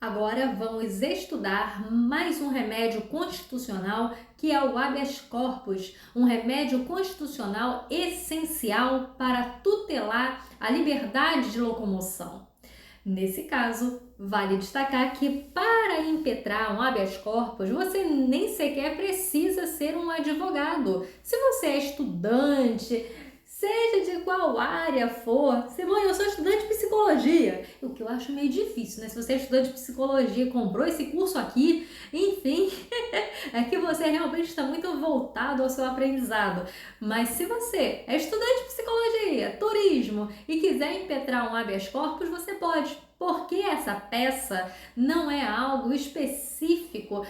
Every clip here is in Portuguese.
Agora vamos estudar mais um remédio constitucional que é o habeas corpus, um remédio constitucional essencial para tutelar a liberdade de locomoção. Nesse caso, vale destacar que para impetrar um habeas corpus, você nem sequer precisa ser um advogado. Se você é estudante, seja de qual área for, eu sou estudante de psicologia, o que eu acho meio difícil, né? Se você é estudante de psicologia, comprou esse curso aqui, enfim, é que você realmente está muito voltado ao seu aprendizado. Mas se você é estudante de psicologia, turismo e quiser impetrar um habeas corpus, você pode. Porque essa peça não é algo específico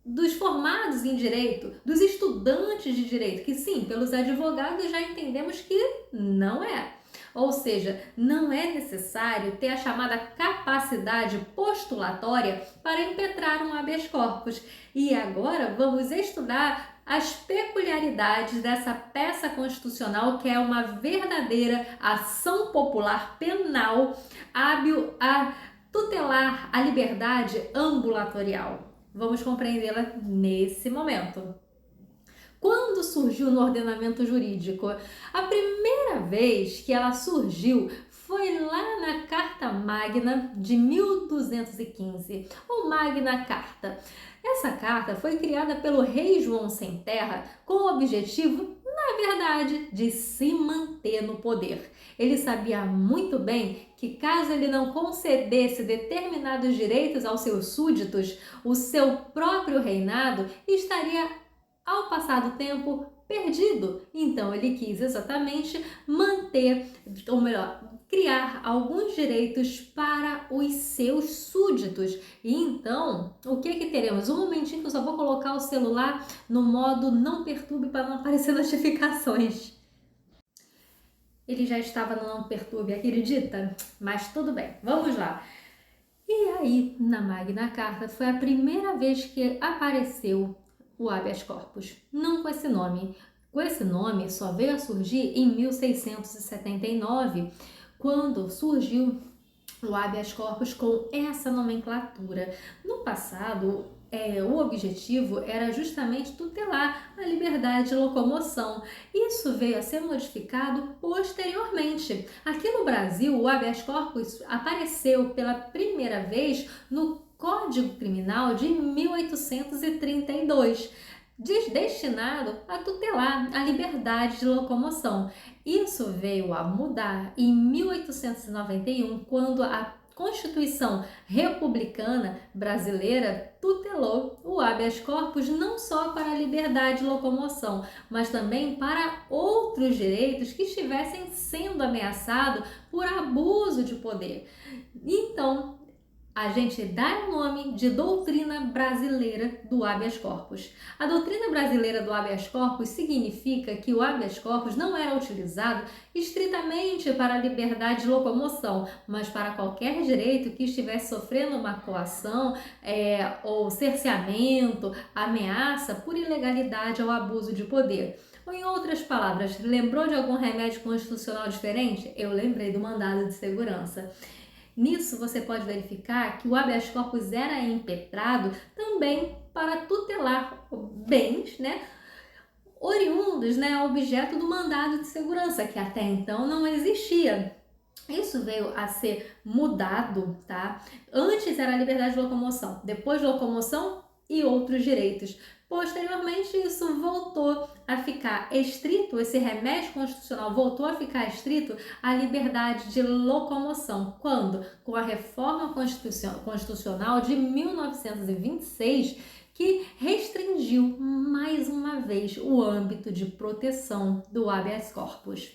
dos formados em direito, dos estudantes de direito, que sim, pelos advogados já entendemos que não é. Ou seja, não é necessário ter a chamada capacidade postulatória para impetrar um habeas corpus. E agora vamos estudar as peculiaridades dessa peça constitucional, que é uma verdadeira ação popular penal hábil a tutelar a liberdade ambulatorial. Vamos compreendê-la nesse momento. Quando surgiu no ordenamento jurídico? A primeira vez que ela surgiu foi lá na Carta Magna de 1215, ou Magna Carta. Essa carta foi criada pelo rei João Sem Terra com o objetivo, na verdade, de se manter no poder. Ele sabia muito bem que caso ele não concedesse determinados direitos aos seus súditos, o seu próprio reinado estaria, ao passar do tempo, perdido. Então ele quis exatamente manter, ou melhor, criar alguns direitos para os seus súditos. E então, o que teremos? Um momentinho que eu só vou colocar o celular no modo não perturbe para não aparecer notificações. Ele já estava no não perturbe, acredita? Mas tudo bem, vamos lá. E aí, na Magna Carta, foi a primeira vez que apareceu o habeas corpus, não com esse nome. Com esse nome só veio a surgir em 1679, quando surgiu o habeas corpus com essa nomenclatura. No passado, o objetivo era justamente tutelar a liberdade de locomoção. Isso veio a ser modificado posteriormente. Aqui no Brasil, o habeas corpus apareceu pela primeira vez no Código Criminal de 1832, destinado a tutelar a liberdade de locomoção. Isso veio a mudar em 1891, quando a Constituição Republicana Brasileira tutelou o habeas corpus não só para a liberdade de locomoção, mas também para outros direitos que estivessem sendo ameaçados por abuso de poder. Então, a gente dá o nome de doutrina brasileira do habeas corpus. A doutrina brasileira do habeas corpus significa que o habeas corpus não era utilizado estritamente para a liberdade de locomoção, mas para qualquer direito que estivesse sofrendo uma coação ou cerceamento, ameaça por ilegalidade ou abuso de poder. Ou em outras palavras, lembrou de algum remédio constitucional diferente? Eu lembrei do mandado de segurança. Nisso você pode verificar que o habeas corpus era impetrado também para tutelar bens, oriundos, objeto do mandado de segurança, que até então não existia. Isso veio a ser mudado, tá? Antes era a liberdade de locomoção, depois locomoção e outros direitos. Posteriormente, isso voltou a ficar estrito, esse remédio constitucional voltou a ficar estrito à liberdade de locomoção. Quando? Com a reforma constitucional de 1926, que restringiu mais uma vez o âmbito de proteção do habeas corpus.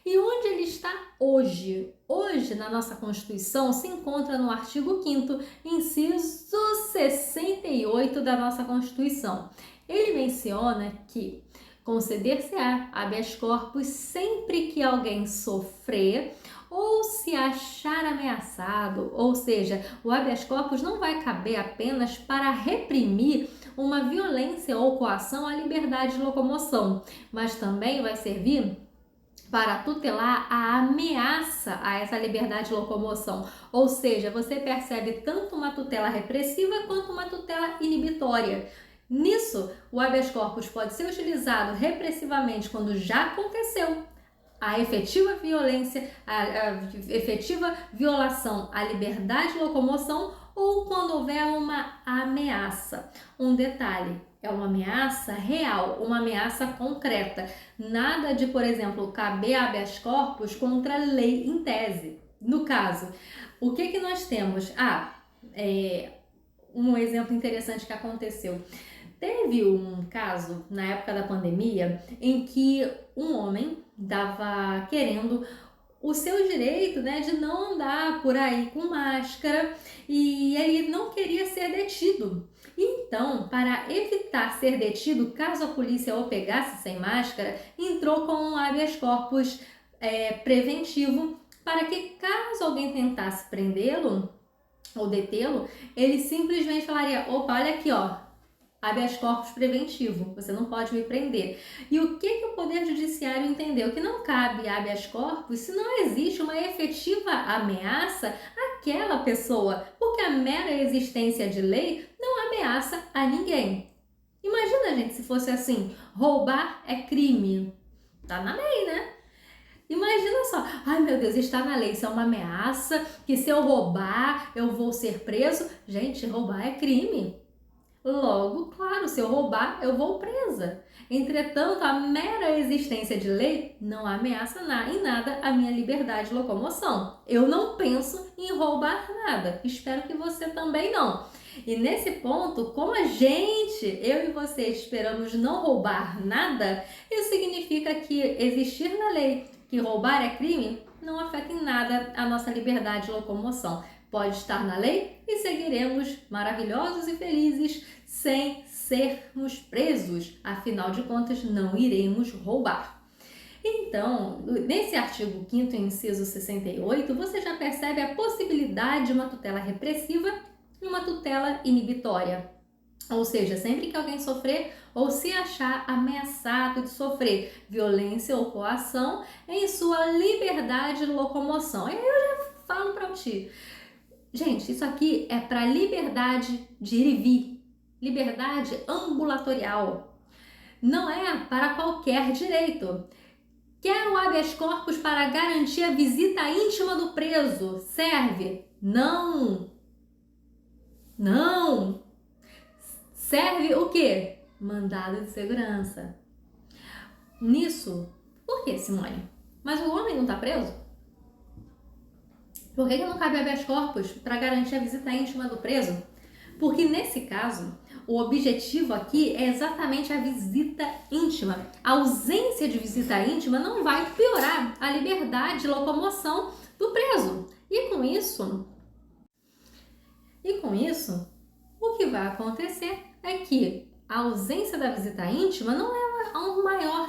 E onde ele está hoje? Hoje, na nossa Constituição, se encontra no artigo 5º, inciso 68 da nossa Constituição. Ele menciona que conceder-se-á habeas corpus sempre que alguém sofrer ou se achar ameaçado, ou seja, o habeas corpus não vai caber apenas para reprimir uma violência ou coação à liberdade de locomoção, mas também vai servir para tutelar a ameaça a essa liberdade de locomoção. Ou seja, você percebe tanto uma tutela repressiva quanto uma tutela inibitória. Nisso, o habeas corpus pode ser utilizado repressivamente quando já aconteceu a efetiva violência, a efetiva violação à liberdade de locomoção ou quando houver uma ameaça. Um detalhe, é uma ameaça real, uma ameaça concreta. Nada de, por exemplo, caber habeas corpus contra a lei em tese. No caso, o que nós temos? Um exemplo interessante que aconteceu. Teve um caso na época da pandemia em que um homem estava querendo o seu direito, né, de não andar por aí com máscara e ele não queria ser detido. Então, para evitar ser detido, caso a polícia o pegasse sem máscara, entrou com um habeas corpus preventivo para que, caso alguém tentasse prendê-lo ou detê-lo, ele simplesmente falaria: opa, olha aqui, ó, habeas corpus preventivo, você não pode me prender. E o que o Poder Judiciário entendeu? Que não cabe habeas corpus se não existe uma efetiva ameaça àquela pessoa, porque a mera existência de lei não ameaça a ninguém. Imagina, gente, se fosse assim: roubar é crime. Tá na lei, né? Imagina só, ai meu Deus, está na lei, isso é uma ameaça, que se eu roubar eu vou ser preso. Gente, roubar é crime. Logo, claro, se eu roubar, eu vou presa. Entretanto, a mera existência de lei não ameaça em nada a minha liberdade de locomoção. Eu não penso em roubar nada. Espero que você também não. E nesse ponto, como a gente, eu e você, esperamos não roubar nada, isso significa que existir na lei que roubar é crime não afeta em nada a nossa liberdade de locomoção. Pode estar na lei e seguiremos maravilhosos e felizes sem sermos presos. Afinal de contas, não iremos roubar. Então, nesse artigo 5º, inciso 68, você já percebe a possibilidade de uma tutela repressiva e uma tutela inibitória. Ou seja, sempre que alguém sofrer ou se achar ameaçado de sofrer violência ou coação em sua liberdade de locomoção. E aí eu já falo para ti, gente, isso aqui é para liberdade de ir e vir, liberdade ambulatorial. Não é para qualquer direito. Quero habeas corpus para garantir a visita íntima do preso. Serve? Não. Não. Serve o quê? Mandado de segurança. Nisso, por que, Simone? Mas o homem não está preso? Por que não cabe habeas corpus para garantir a visita íntima do preso? Porque nesse caso, o objetivo aqui é exatamente a visita íntima. A ausência de visita íntima não vai piorar a liberdade de locomoção do preso. E com isso, o que vai acontecer é que a ausência da visita íntima não leva a um maior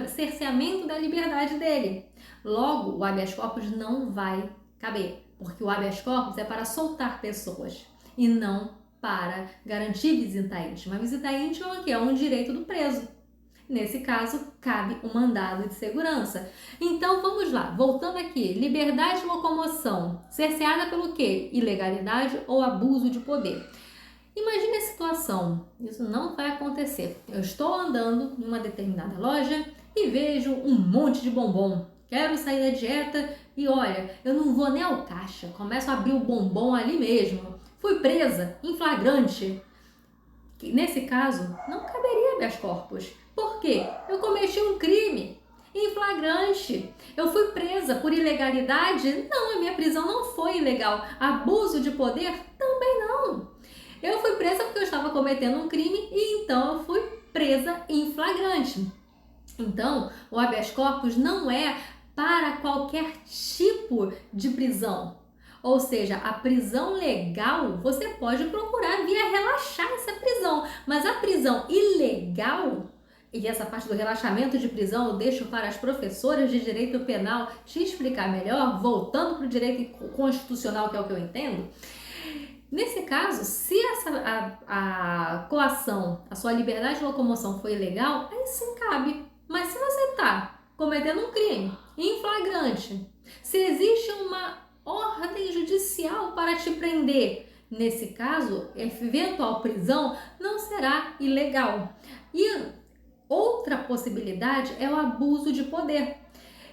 cerceamento da liberdade dele. Logo, o habeas corpus não vai caber, porque o habeas corpus é para soltar pessoas e não para garantir visita íntima. A visita íntima é um direito do preso. Nesse caso, cabe o mandado de segurança. Então, vamos lá. Voltando aqui. Liberdade de locomoção. Cerceada pelo quê? Ilegalidade ou abuso de poder. Imagine a situação. Isso não vai acontecer. Eu estou andando em uma determinada loja e vejo um monte de bombom. Quero sair da dieta e olha, eu não vou nem ao caixa. Começo a abrir o bombom ali mesmo. Fui presa em flagrante. Nesse caso, não caberia habeas corpus. Por quê? Eu cometi um crime em flagrante. Eu fui presa por ilegalidade? Não, a minha prisão não foi ilegal. Abuso de poder? Também não. Eu fui presa porque eu estava cometendo um crime e então eu fui presa em flagrante. Então, o habeas corpus não é para qualquer tipo de prisão. Ou seja, a prisão legal, você pode procurar via relaxar essa prisão. Mas a prisão ilegal, e essa parte do relaxamento de prisão eu deixo para as professoras de direito penal te explicar melhor, voltando para o direito constitucional, que é o que eu entendo. Nesse caso, se a coação, a sua liberdade de locomoção foi ilegal, aí sim cabe. Mas se você está cometendo um crime em flagrante, se existe uma ordem judicial para te prender, nesse caso, eventual prisão não será ilegal. E outra possibilidade é o abuso de poder.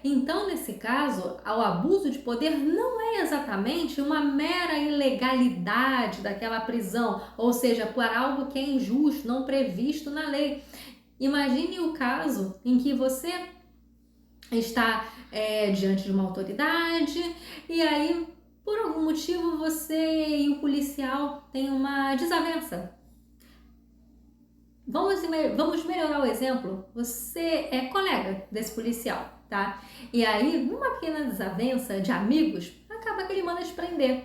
Então, nesse caso, o abuso de poder não é exatamente uma mera ilegalidade daquela prisão, ou seja, por algo que é injusto, não previsto na lei. Imagine o caso em que você está diante de uma autoridade e aí, por algum motivo, você e o policial têm uma desavença. Vamos melhorar o exemplo. Você é colega desse policial, tá? E aí, numa pequena desavença de amigos, acaba que ele manda te prender.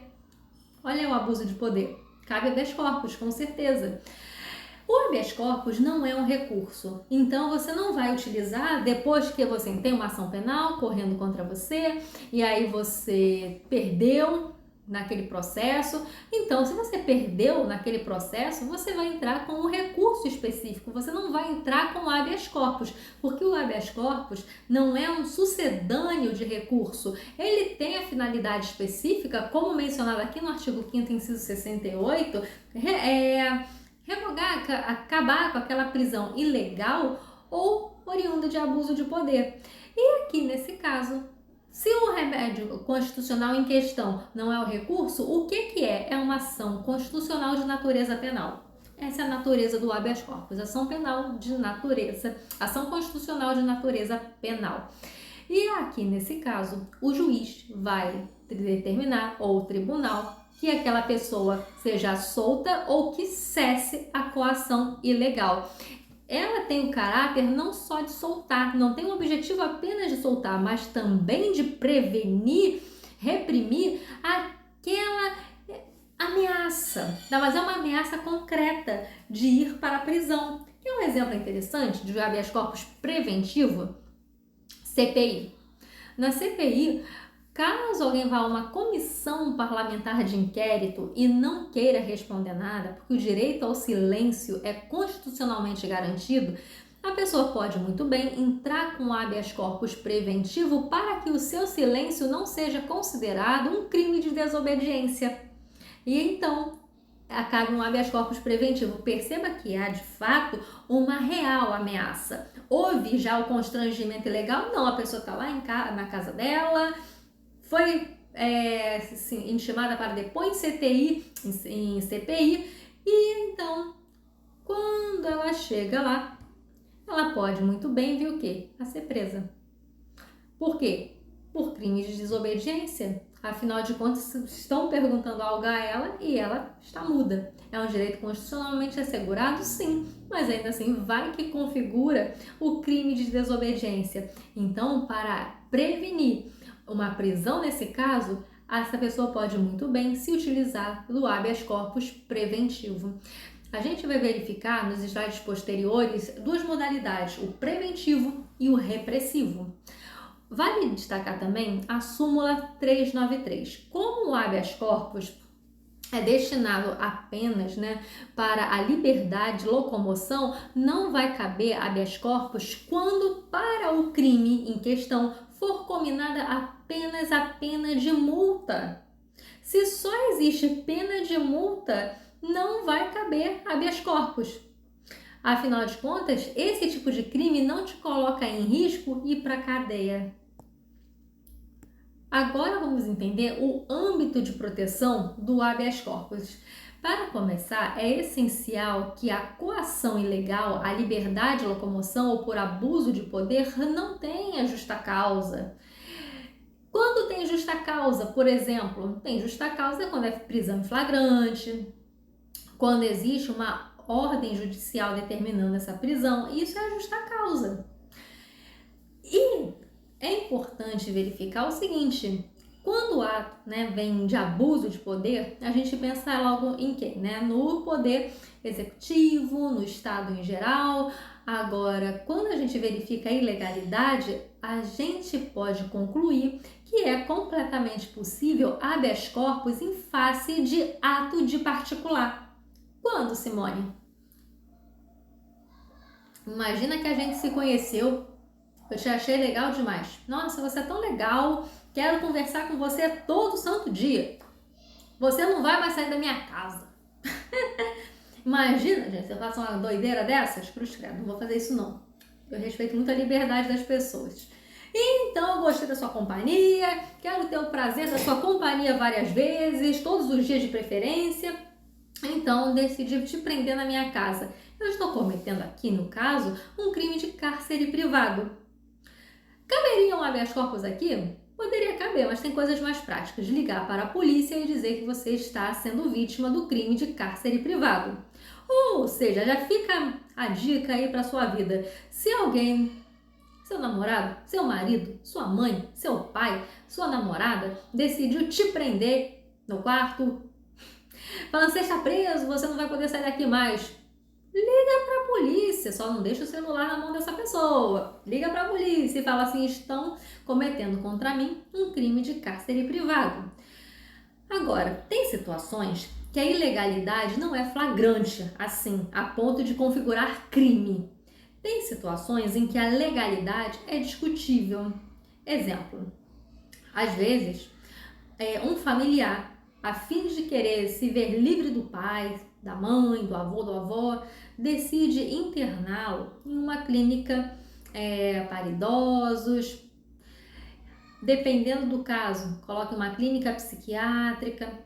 Olha o abuso de poder. Cabe habeas corpus, com certeza. O habeas corpus não é um recurso, então você não vai utilizar depois que você tem uma ação penal correndo contra você e aí você perdeu naquele processo. Então, se você perdeu naquele processo, você vai entrar com um recurso específico, você não vai entrar com o habeas corpus, porque o habeas corpus não é um sucedâneo de recurso, ele tem a finalidade específica, como mencionado aqui no artigo 5º, inciso 68, revogar, acabar com aquela prisão ilegal ou oriunda de abuso de poder. E aqui nesse caso, se o remédio constitucional em questão não é o recurso, o que é? É uma ação constitucional de natureza penal. Essa é a natureza do habeas corpus, ação penal de natureza, ação constitucional de natureza penal. E aqui nesse caso, o juiz vai determinar, ou o tribunal, que aquela pessoa seja solta ou que cesse a coação ilegal. Ela tem o caráter não só de soltar, não tem o objetivo apenas de soltar, mas também de prevenir, reprimir aquela ameaça, mas é uma ameaça concreta de ir para a prisão. Que é um exemplo interessante de habeas corpus preventivo, CPI. Na CPI, caso alguém vá a uma comissão parlamentar de inquérito e não queira responder nada, porque o direito ao silêncio é constitucionalmente garantido, a pessoa pode muito bem entrar com o habeas corpus preventivo para que o seu silêncio não seja considerado um crime de desobediência. E então, acabe um habeas corpus preventivo. Perceba que há, de fato, uma real ameaça. Houve já o constrangimento ilegal? Não, a pessoa está lá na casa dela, foi intimada para depor em CPI, e então, quando ela chega lá, ela pode muito bem vir o quê? A ser presa. Por quê? Por crime de desobediência. Afinal de contas, estão perguntando algo a ela e ela está muda. É um direito constitucionalmente assegurado? Sim, mas ainda assim vai que configura o crime de desobediência. Então, para prevenir uma prisão nesse caso, essa pessoa pode muito bem se utilizar do habeas corpus preventivo. A gente vai verificar nos slides posteriores duas modalidades, o preventivo e o repressivo. Vale destacar também a súmula 393. Como o habeas corpus é destinado apenas para a liberdade de locomoção, não vai caber habeas corpus quando para o crime em questão for combinada apenas a pena de multa. Se só existe pena de multa, não vai caber habeas corpus. Afinal de contas, esse tipo de crime não te coloca em risco ir para a cadeia. Agora vamos entender o âmbito de proteção do habeas corpus. Para começar, é essencial que a coação ilegal à liberdade de locomoção ou por abuso de poder não tenha justa causa. Quando tem justa causa, por exemplo, tem justa causa quando é prisão em flagrante, quando existe uma ordem judicial determinando essa prisão, isso é a justa causa. E é importante verificar o seguinte: quando o ato vem de abuso de poder, a gente pensa logo em quem? No poder executivo, no Estado em geral. Agora, quando a gente verifica a ilegalidade, a gente pode concluir que é completamente possível habeas corpus em face de ato de particular. Quando, Simone? Imagina que a gente se conheceu Eu te achei legal demais. Nossa, você é tão legal. Quero conversar com você todo santo dia. Você não vai mais sair da minha casa. Imagina, gente, se eu faço uma doideira dessas, cruz credo, não vou fazer isso não. Eu respeito muito a liberdade das pessoas. Então, eu gostei da sua companhia, quero ter o prazer da sua companhia várias vezes, todos os dias de preferência. Então, decidi te prender na minha casa. Eu estou cometendo aqui, no caso, um crime de cárcere privado. Caberia um habeas corpus aqui? Poderia caber, mas tem coisas mais práticas. Ligar para a polícia e dizer que você está sendo vítima do crime de cárcere privado. Ou seja, já fica a dica aí para sua vida. Se alguém, seu namorado, seu marido, sua mãe, seu pai, sua namorada, decidiu te prender no quarto, falando, você está preso, você não vai poder sair daqui mais. Liga para a polícia, só não deixa o celular na mão dessa pessoa. Liga para a polícia e fala assim, estão cometendo contra mim um crime de cárcere privado. Agora, tem situações que a ilegalidade não é flagrante, assim, a ponto de configurar crime. Tem situações em que a legalidade é discutível. Exemplo, às vezes, um familiar, a fim de querer se ver livre do pai, da mãe, do avô, da avó, decide interná-lo em uma clínica para idosos. Dependendo do caso, coloca uma clínica psiquiátrica.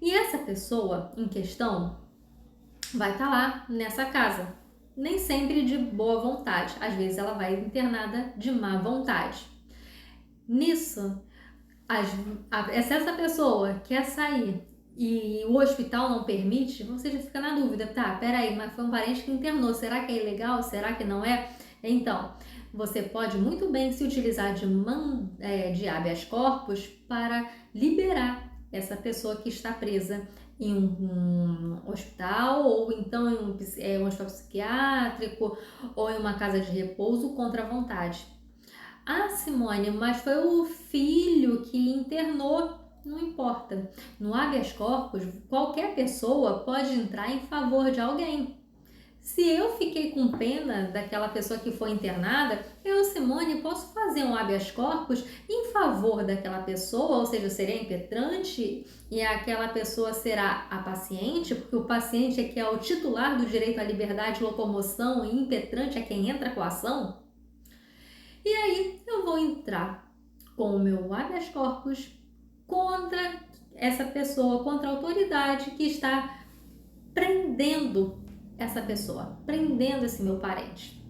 E essa pessoa em questão vai estar lá nessa casa. Nem sempre de boa vontade. Às vezes ela vai internada de má vontade. Nisso, se essa pessoa quer sair e o hospital não permite, você já fica na dúvida, tá, peraí, mas foi um parente que internou, será que é ilegal? Será que não é? Então, você pode muito bem se utilizar de habeas corpus para liberar essa pessoa que está presa em um hospital, ou então em um hospital psiquiátrico, ou em uma casa de repouso contra a vontade. Ah, Simone, mas foi o filho que internou. Não importa. No habeas corpus, qualquer pessoa pode entrar em favor de alguém. Se eu fiquei com pena daquela pessoa que foi internada, eu, Simone, posso fazer um habeas corpus em favor daquela pessoa, ou seja, eu serei impetrante e aquela pessoa será a paciente, porque o paciente é que é o titular do direito à liberdade de locomoção e impetrante é quem entra com a ação. E aí eu vou entrar com o meu habeas corpus contra essa pessoa, contra a autoridade que está prendendo essa pessoa, prendendo esse meu parente.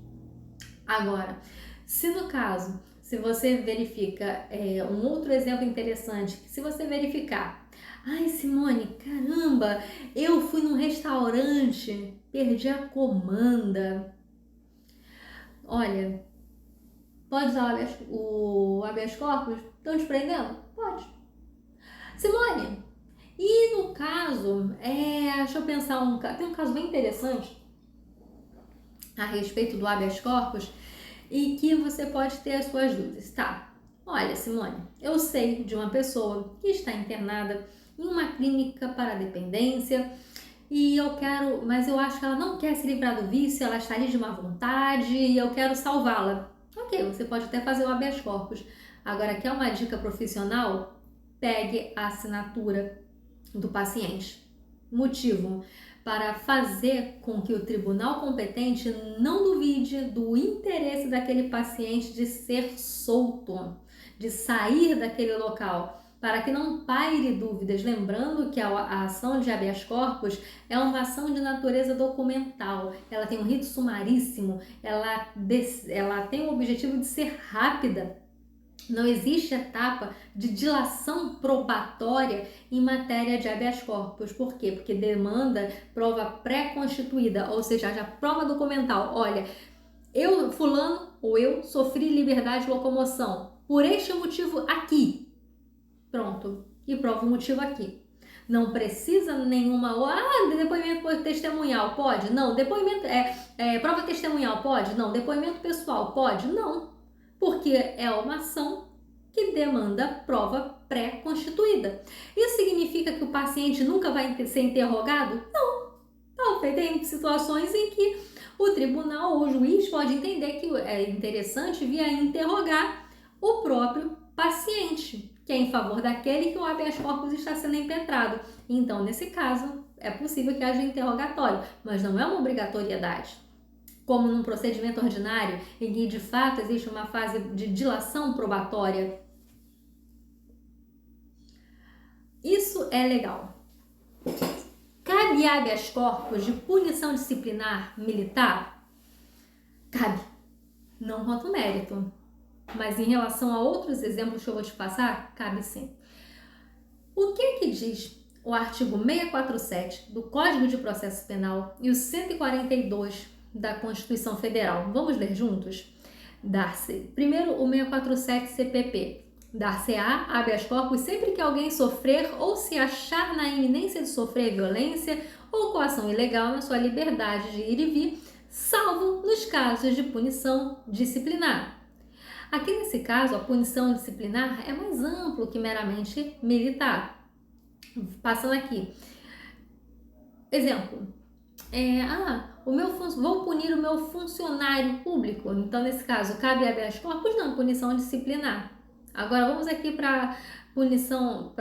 Agora, se no caso, se você verifica, um outro exemplo interessante, se você verificar, ai Simone, caramba, eu fui num restaurante, perdi a comanda. Olha, pode usar o habeas corpus? Estão te prendendo? Pode. Simone, e no caso, deixa eu pensar, tem um caso bem interessante a respeito do habeas corpus e que você pode ter as suas dúvidas, tá? Olha, Simone, eu sei de uma pessoa que está internada em uma clínica para dependência e mas eu acho que ela não quer se livrar do vício, ela está ali de má vontade e eu quero salvá-la. Ok, você pode até fazer o habeas corpus. Agora, quer uma dica profissional? Pegue a assinatura do paciente. Motivo: para fazer com que o tribunal competente não duvide do interesse daquele paciente de ser solto, de sair daquele local, para que não paire dúvidas. Lembrando que a ação de habeas corpus é uma ação de natureza documental, ela tem um rito sumaríssimo, ela tem o objetivo de ser rápida. Não existe etapa de dilação probatória em matéria de habeas corpus. Por quê? Porque demanda prova pré-constituída, ou seja, já prova documental. Olha, fulano ou eu sofri liberdade de locomoção por este motivo aqui. Pronto. E prova o motivo aqui. Não precisa nenhuma... depoimento testemunhal, pode? Não. Depoimento... prova testemunhal, pode? Não. Depoimento pessoal, pode? Não. Porque é uma ação que demanda prova pré-constituída. Isso significa que o paciente nunca vai ser interrogado? Não. tem situações em que o tribunal ou o juiz pode entender que é interessante vir a interrogar o próprio paciente, que é em favor daquele que o habeas corpus está sendo impetrado. Então, nesse caso, é possível que haja interrogatório, mas não é uma obrigatoriedade. Como num procedimento ordinário, em que de fato existe uma fase de dilação probatória. Isso é legal. Cabe habeas corpus de punição disciplinar militar? Cabe. Não quanto mérito. Mas em relação a outros exemplos que eu vou te passar, cabe sim. O que diz o artigo 647 do Código de Processo Penal e o 142 da Constituição Federal? Vamos ler juntos? Dar-se. Primeiro, o 647 CPP. Dar-se-á habeas corpus sempre que alguém sofrer ou se achar na iminência de sofrer violência ou coação ilegal na sua liberdade de ir e vir, salvo nos casos de punição disciplinar. Aqui nesse caso, a punição disciplinar é mais amplo que meramente militar. Passando aqui. Exemplo. Vou punir o meu funcionário público. Então, nesse caso, cabe habeas corpus? Não, punição disciplinar. Agora, vamos aqui para punição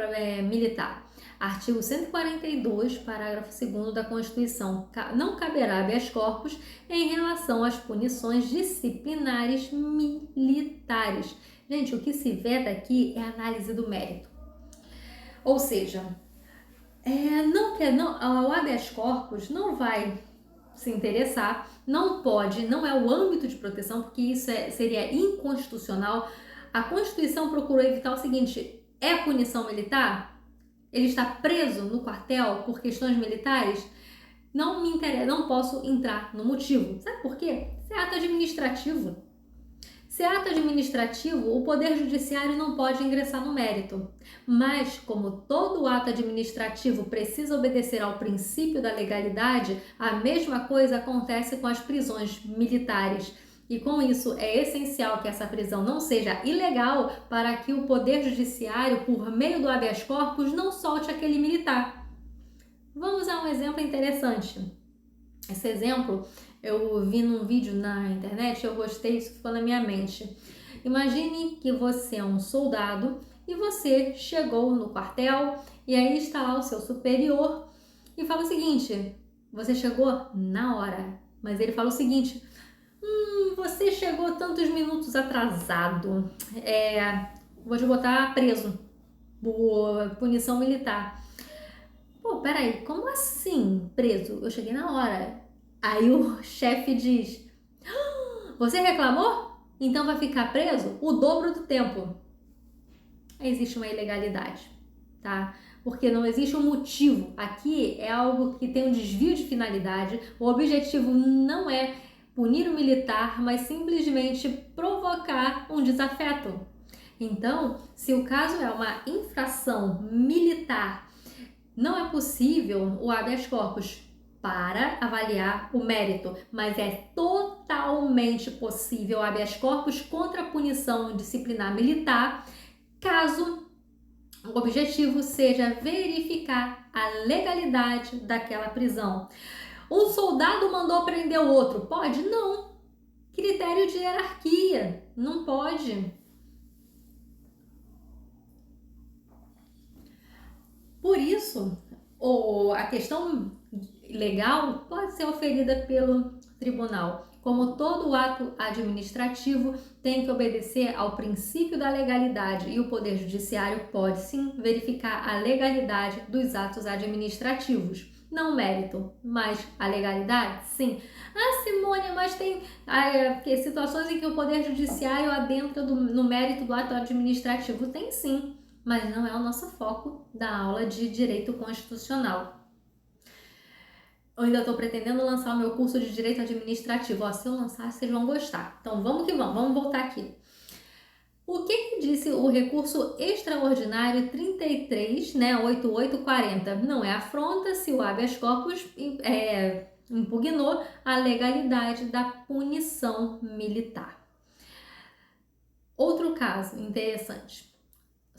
militar. Artigo 142, parágrafo 2º da Constituição. Não caberá habeas corpus em relação às punições disciplinares militares. Gente, o que se veta aqui é a análise do mérito. Ou seja, o habeas corpus não vai se interessar, não é o âmbito de proteção, porque isso seria inconstitucional. A Constituição procurou evitar o seguinte: é punição militar? Ele está preso no quartel por questões militares? Não me interessa, não posso entrar no motivo. Sabe por quê? Isso é ato administrativo. Se é ato administrativo, o Poder Judiciário não pode ingressar no mérito. Mas, como todo ato administrativo precisa obedecer ao princípio da legalidade, a mesma coisa acontece com as prisões militares. E com isso, é essencial que essa prisão não seja ilegal para que o Poder Judiciário, por meio do habeas corpus, não solte aquele militar. Vamos a um exemplo interessante. Esse exemplo eu vi num vídeo na internet, eu gostei, isso ficou na minha mente. Imagine que você é um soldado e você chegou no quartel e aí está lá o seu superior e fala o seguinte: você chegou na hora, mas ele fala o seguinte: você chegou tantos minutos atrasado, vou te botar preso por punição militar. Pô, peraí, como assim preso? Eu cheguei na hora. Aí o chefe diz: você reclamou? Então vai ficar preso o dobro do tempo. Existe uma ilegalidade, tá? Porque não existe um motivo. Aqui é algo que tem um desvio de finalidade. O objetivo não é punir o militar, mas simplesmente provocar um desafeto. Então, se o caso é uma infração militar, não é possível o habeas corpus para avaliar o mérito, mas é totalmente possível o habeas corpus contra a punição disciplinar militar, caso o objetivo seja verificar a legalidade daquela prisão. Um soldado mandou prender o outro, pode? Não. Critério de hierarquia, não pode. Por isso, a questão legal pode ser oferida pelo tribunal. Como todo ato administrativo tem que obedecer ao princípio da legalidade e o Poder Judiciário pode sim verificar a legalidade dos atos administrativos. Não o mérito, mas a legalidade, sim. Simone, mas tem situações em que o Poder Judiciário adentra no mérito do ato administrativo. Tem sim, mas não é o nosso foco da aula de Direito Constitucional. Eu ainda estou pretendendo lançar o meu curso de Direito Administrativo. Se eu lançar, vocês vão gostar. Então, vamos que vamos. Vamos voltar aqui. O que disse o recurso extraordinário 33, 8840? Não é afronta se o habeas corpus impugnou a legalidade da punição militar. Outro caso interessante.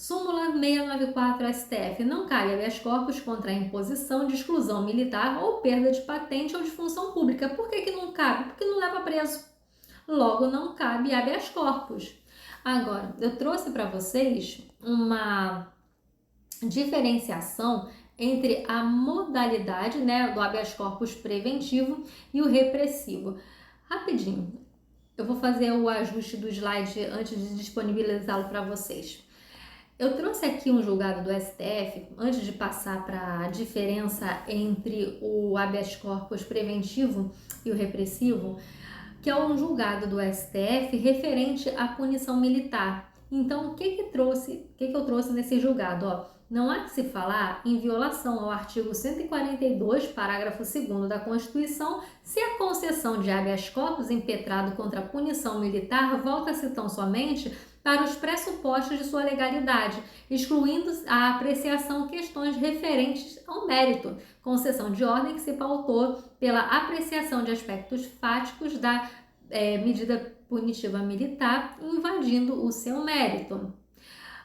Súmula 694 STF. Não cabe habeas corpus contra a imposição de exclusão militar ou perda de patente ou de função pública. Por que não cabe? Porque não leva preso. Logo, não cabe habeas corpus. Agora, eu trouxe para vocês uma diferenciação entre a modalidade, né, do habeas corpus preventivo e o repressivo. Rapidinho, eu vou fazer o ajuste do slide antes de disponibilizá-lo para vocês. Eu trouxe aqui um julgado do STF, antes de passar para a diferença entre o habeas corpus preventivo e o repressivo, que é um julgado do STF referente à punição militar. Então, o que eu trouxe nesse julgado? Não há que se falar em violação ao artigo 142, parágrafo 2º da Constituição, se a concessão de habeas corpus impetrado contra a punição militar volta-se tão somente para os pressupostos de sua legalidade, excluindo a apreciação questões referentes ao mérito, concessão de ordem que se pautou pela apreciação de aspectos fáticos da medida punitiva militar, invadindo o seu mérito.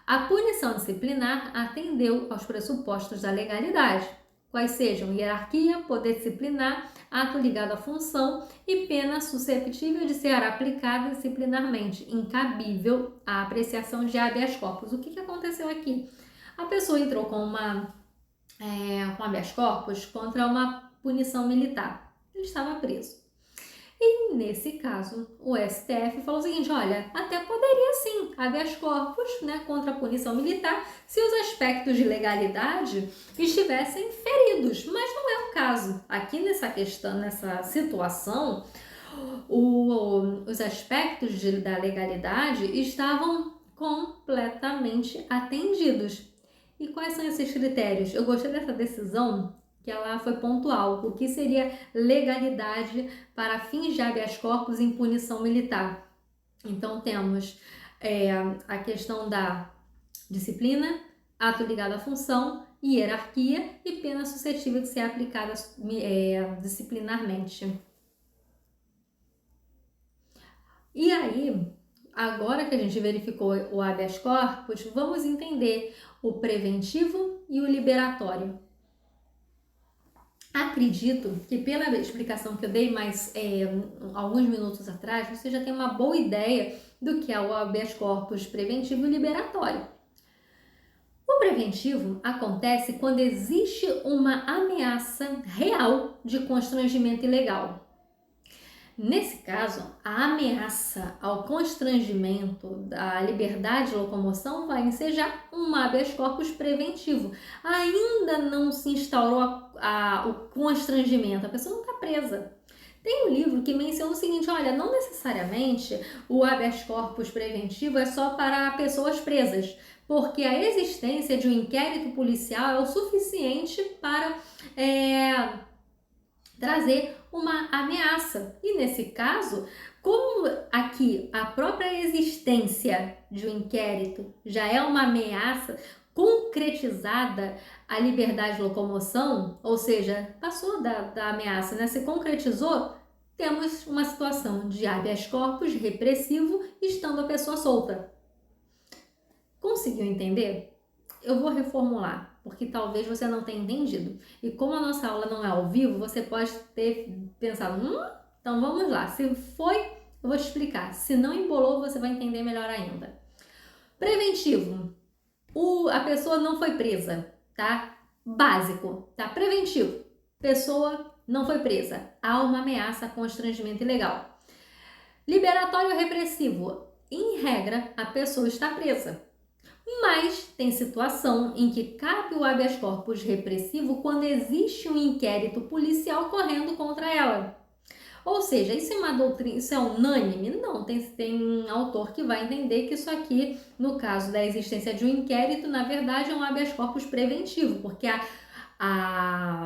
A punição disciplinar atendeu aos pressupostos da legalidade, quais sejam hierarquia, poder disciplinar, ato ligado à função e pena susceptível de ser aplicada disciplinarmente, incabível a apreciação de habeas corpus. O que aconteceu aqui? A pessoa entrou com habeas corpus contra uma punição militar. Ele estava preso. E nesse caso, o STF falou o seguinte: olha, até poderia sim habeas corpus, né, contra a punição militar se os aspectos de legalidade estivessem feridos, mas não é o caso. Aqui nessa situação, os aspectos da legalidade estavam completamente atendidos. E quais são esses critérios? Eu gostei dessa decisão, que ela foi pontual. O que seria legalidade para fins de habeas corpus em punição militar? Então, temos a questão da disciplina, ato ligado à função, hierarquia e pena suscetível de ser aplicada disciplinarmente. E aí, agora que a gente verificou o habeas corpus, vamos entender o preventivo e o liberatório. Acredito que pela explicação que eu dei alguns minutos atrás, você já tem uma boa ideia do que é o habeas corpus preventivo e liberatório. O preventivo acontece quando existe uma ameaça real de constrangimento ilegal. Nesse caso, a ameaça ao constrangimento da liberdade de locomoção vai ensejar um habeas corpus preventivo. Ainda não se instaurou o constrangimento, a pessoa não está presa. Tem um livro que menciona o seguinte: olha, não necessariamente o habeas corpus preventivo é só para pessoas presas, porque a existência de um inquérito policial é o suficiente para trazer uma ameaça. E nesse caso, como aqui a própria existência de um inquérito já é uma ameaça concretizada à liberdade de locomoção, ou seja, passou da ameaça, né? Se concretizou, temos uma situação de habeas corpus repressivo estando a pessoa solta. Conseguiu entender? Eu vou reformular, porque talvez você não tenha entendido. E como a nossa aula não é ao vivo, você pode ter pensado, então vamos lá. Se foi, eu vou te explicar. Se não embolou, você vai entender melhor ainda. Preventivo. A pessoa não foi presa, tá? Básico, tá? Preventivo. Pessoa não foi presa. Há uma ameaça a constrangimento ilegal. Liberatório repressivo. Em regra, a pessoa está presa. Mas tem situação em que cabe o habeas corpus repressivo quando existe um inquérito policial correndo contra ela. Ou seja, isso é uma doutrina, isso é unânime? Não, tem autor que vai entender que isso aqui, no caso da existência de um inquérito, na verdade é um habeas corpus preventivo, porque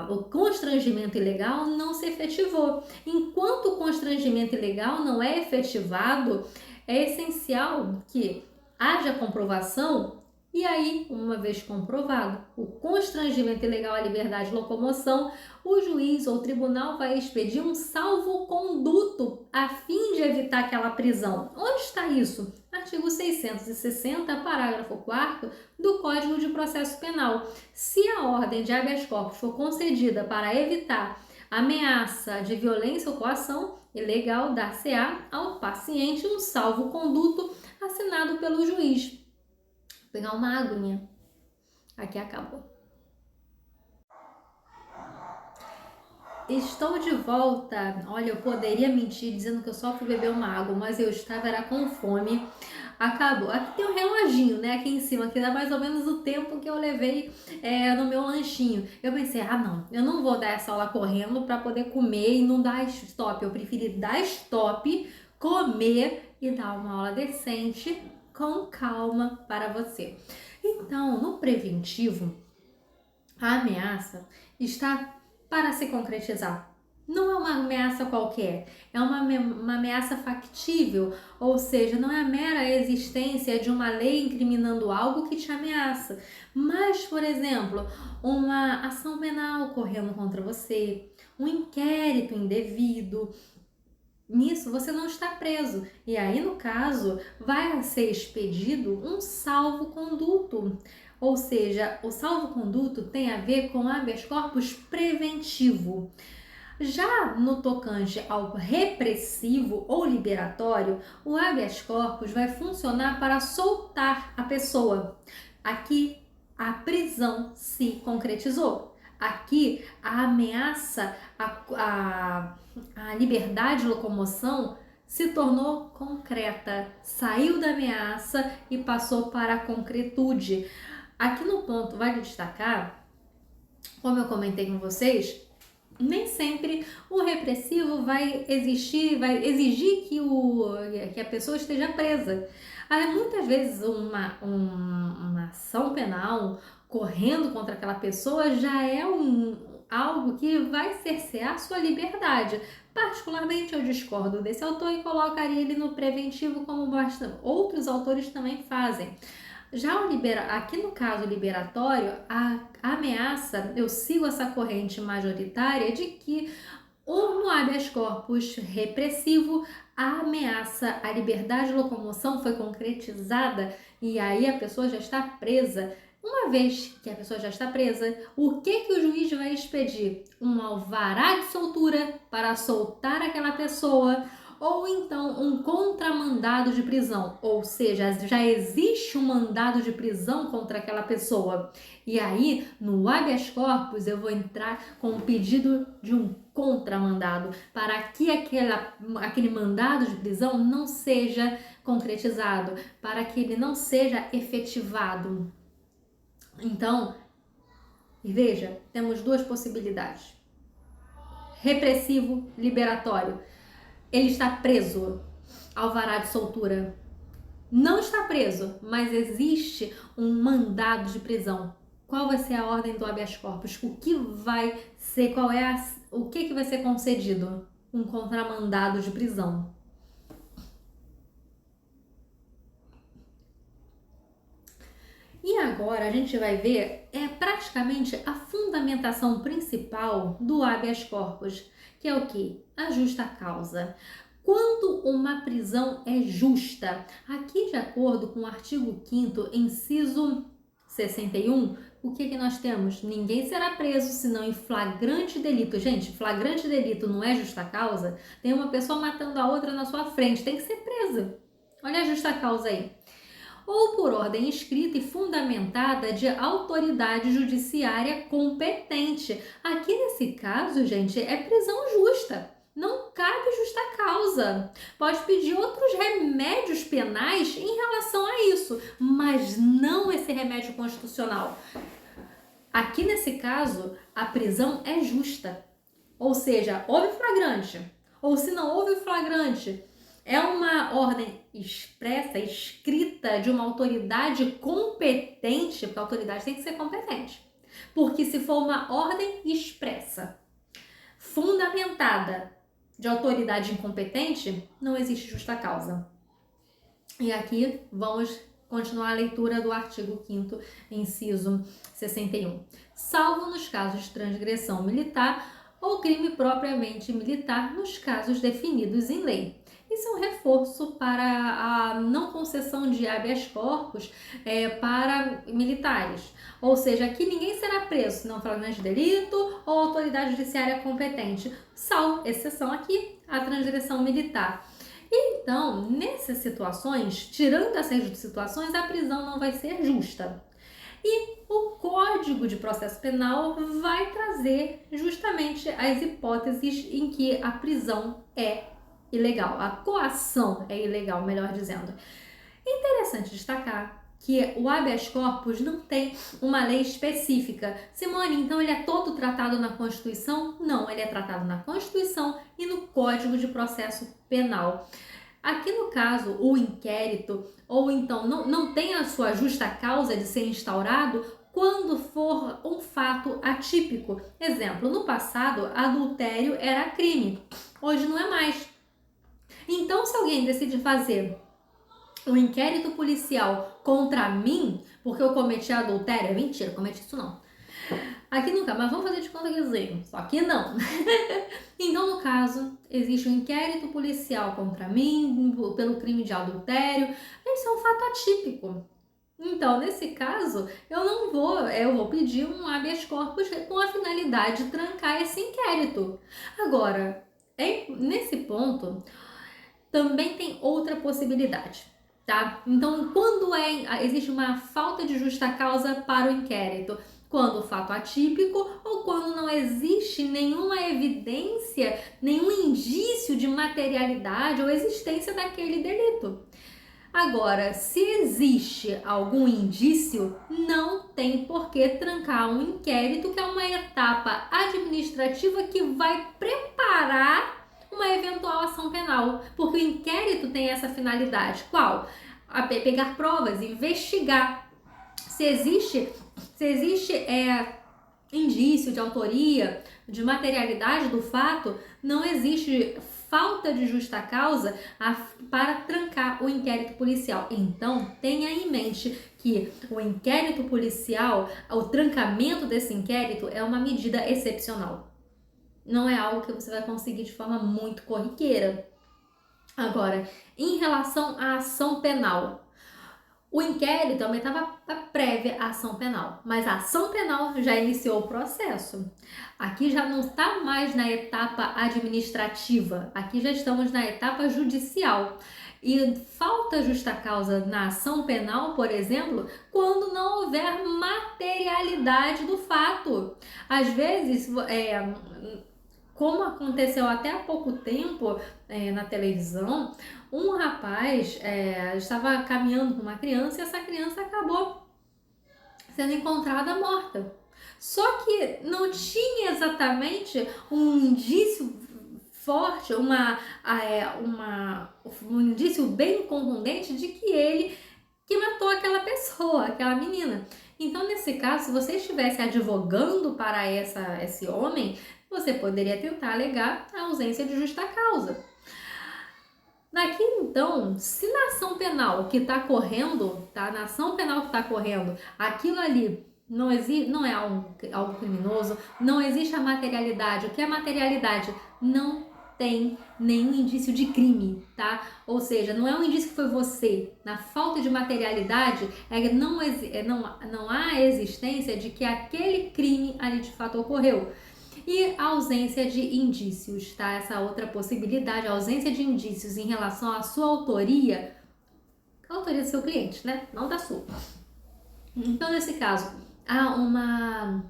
o constrangimento ilegal não se efetivou. Enquanto o constrangimento ilegal não é efetivado, é essencial que haja comprovação, e aí, uma vez comprovado o constrangimento ilegal à liberdade de locomoção, o juiz ou tribunal vai expedir um salvo-conduto a fim de evitar aquela prisão. Onde está isso? artigo 660, parágrafo 4º do Código de Processo Penal. Se a ordem de habeas corpus for concedida para evitar ameaça de violência ou coação ilegal, dar-se-á ao paciente um salvo-conduto assinado pelo juiz. Vou pegar uma aguinha. Aqui acabou. Estou de volta. Olha, eu poderia mentir dizendo que eu só fui beber uma água, mas eu era com fome. Acabou. Aqui tem um reloginho, né? Aqui em cima, que dá mais ou menos o tempo que eu levei no meu lanchinho. Eu pensei, não, eu não vou dar essa aula correndo para poder comer e não dar stop. Eu preferi dar stop, comer e dar uma aula decente, com calma para você. Então, no preventivo, a ameaça está para se concretizar. Não é uma ameaça qualquer, é uma ameaça factível, ou seja, não é a mera existência de uma lei incriminando algo que te ameaça, mas, por exemplo, uma ação penal correndo contra você, um inquérito indevido. Nisso você não está preso, e aí no caso vai ser expedido um salvo-conduto. Ou seja, o salvo-conduto tem a ver com habeas corpus preventivo. Já no tocante ao repressivo ou liberatório, o habeas corpus vai funcionar para soltar a pessoa. Aqui, a prisão se concretizou. Aqui, a ameaça à liberdade de locomoção se tornou concreta, saiu da ameaça e passou para a concretude. Aqui no ponto, vale destacar, como eu comentei com vocês, nem sempre o repressivo vai exigir que a pessoa esteja presa. Muitas vezes uma ação penal correndo contra aquela pessoa já é algo que vai cercear sua liberdade. Particularmente eu discordo desse autor e colocaria ele no preventivo, como outros autores também fazem. Já aqui no caso liberatório, a ameaça, eu sigo essa corrente majoritária de que no habeas corpus repressivo, a ameaça à liberdade de locomoção foi concretizada e aí a pessoa já está presa. Uma vez que a pessoa já está presa, o que o juiz vai expedir? Um alvará de soltura para soltar aquela pessoa, ou então um contramandado de prisão, ou seja, já existe um mandado de prisão contra aquela pessoa. E aí, no habeas corpus, eu vou entrar com o pedido de um contramandado, para que aquele mandado de prisão não seja concretizado, para que ele não seja efetivado. Então, veja, temos duas possibilidades. Repressivo, liberatório. Ele está preso, alvará de soltura. Não está preso, mas existe um mandado de prisão. Qual vai ser a ordem do habeas corpus? O que vai ser, o que vai ser concedido? Um contramandado de prisão. E agora a gente vai ver praticamente a fundamentação principal do habeas corpus, que é o quê? A justa causa. Quando uma prisão é justa? Aqui, de acordo com o artigo 5º, inciso 61, o que nós temos? Ninguém será preso senão em flagrante delito. Gente, flagrante delito não é justa causa? Tem uma pessoa matando a outra na sua frente, tem que ser presa. Olha a justa causa aí. Ou por ordem escrita e fundamentada de autoridade judiciária competente. Aqui nesse caso, gente, é prisão justa. Não cabe justa causa. Pode pedir outros remédios penais em relação a isso, mas não esse remédio constitucional. Aqui nesse caso, a prisão é justa. Ou seja, houve flagrante. Ou se não houve flagrante, é uma ordem expressa, escrita de uma autoridade competente, porque a autoridade tem que ser competente. Porque se for uma ordem expressa, fundamentada de autoridade incompetente, não existe justa causa. E aqui vamos continuar a leitura do artigo 5º, inciso 61. Salvo nos casos de transgressão militar ou crime propriamente militar, nos casos definidos em lei. Isso é um reforço para a não concessão de habeas corpus para militares. Ou seja, aqui ninguém será preso, não flagrante de delito ou autoridade judiciária competente, salvo exceção aqui, a transgressão militar. Então, nessas situações, tirando essas situações, a prisão não vai ser justa. E o Código de Processo Penal vai trazer justamente as hipóteses em que a prisão é ilegal, a coação é ilegal, melhor dizendo. É interessante destacar que o habeas corpus não tem uma lei específica. Simone, então ele é todo tratado na Constituição? Não, ele é tratado na Constituição e no Código de Processo Penal. Aqui no caso, o inquérito, ou então não tem a sua justa causa de ser instaurado quando for um fato atípico. Exemplo, no passado, adultério era crime, hoje não é mais. Então, se alguém decide fazer um inquérito policial contra mim, porque eu cometi adultério, é mentira, cometi isso não. Aqui nunca, mas vamos fazer de conta que sim, só que não. Então, no caso, existe um inquérito policial contra mim pelo crime de adultério. Isso é um fato atípico. Então, nesse caso, eu vou pedir um habeas corpus com a finalidade de trancar esse inquérito. Agora, nesse ponto, também tem outra possibilidade, tá? Então, quando existe uma falta de justa causa para o inquérito, quando o fato atípico ou quando não existe nenhuma evidência, nenhum indício de materialidade ou existência daquele delito. Agora, se existe algum indício, não tem por que trancar um inquérito, que é uma etapa administrativa que vai preparar uma eventual ação penal, porque o inquérito tem essa finalidade. Qual? Pegar provas, investigar. Se existe indício de autoria, de materialidade do fato, não existe falta de justa causa para trancar o inquérito policial. Então, tenha em mente que o inquérito policial, o trancamento desse inquérito é uma medida excepcional. Não é algo que você vai conseguir de forma muito corriqueira. Agora, em relação à ação penal, o inquérito é uma etapa prévia à ação penal, mas a ação penal já iniciou o processo. Aqui já não está mais na etapa administrativa, aqui já estamos na etapa judicial. E falta justa causa na ação penal, por exemplo, quando não houver materialidade do fato. Às vezes, como aconteceu até há pouco tempo na televisão, um rapaz estava caminhando com uma criança e essa criança acabou sendo encontrada morta. Só que não tinha exatamente um indício forte, um indício bem contundente de que ele que matou aquela pessoa, aquela menina. Então, nesse caso, se você estivesse advogando para esse homem, você poderia tentar alegar a ausência de justa causa. Daqui, então, se na ação penal que está correndo, tá? Na ação penal que está correndo, aquilo ali não é algo criminoso, não existe a materialidade. O que é materialidade? Não tem nenhum indício de crime, tá? Ou seja, não é um indício que foi você. Na falta de materialidade, não há existência de que aquele crime ali de fato ocorreu. E a ausência de indícios, tá? Essa outra possibilidade, a ausência de indícios em relação à sua autoria, a autoria do seu cliente, né? Não da sua. Então, nesse caso, há uma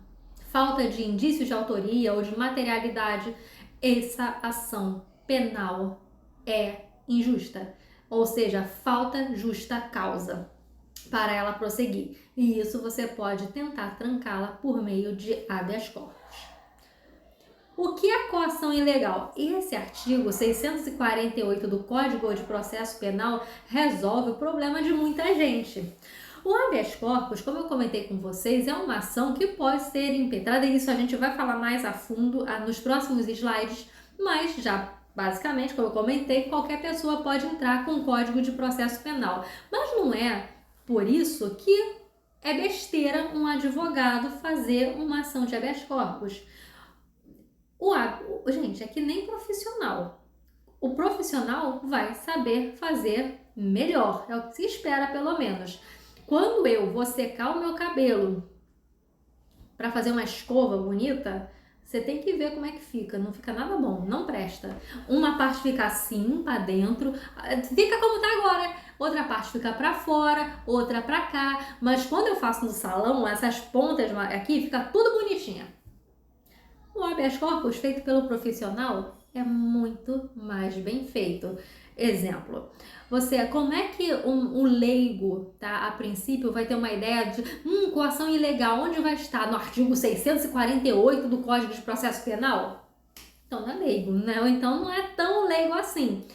falta de indícios de autoria ou de materialidade, essa ação penal é injusta, ou seja, falta justa causa para ela prosseguir. E isso você pode tentar trancá-la por meio de habeas corpus. O que é coação ilegal? Esse artigo 648 do Código de Processo Penal resolve o problema de muita gente. O habeas corpus, como eu comentei com vocês, é uma ação que pode ser impetrada, e isso a gente vai falar mais a fundo nos próximos slides, mas já basicamente, como eu comentei, qualquer pessoa pode entrar com o Código de Processo Penal. Mas não é por isso que é besteira um advogado fazer uma ação de habeas corpus. Gente, é que nem profissional. o profissional vai saber fazer melhor, é o que se espera pelo menos. Quando eu vou secar o meu cabelo para fazer uma escova bonita, você tem que ver como é que fica, não fica nada bom, não presta. Uma parte fica assim, para dentro, fica como tá agora. Outra parte fica para fora, outra para cá. Mas quando eu faço no salão, essas pontas aqui fica tudo bonitinha. O habeas corpus feito pelo profissional é muito mais bem feito. Exemplo, como é que um leigo, tá, a princípio, vai ter uma ideia de coação ilegal, onde vai estar? No artigo 648 do Código de Processo Penal? Então não é leigo, né? Ou então não é tão leigo assim.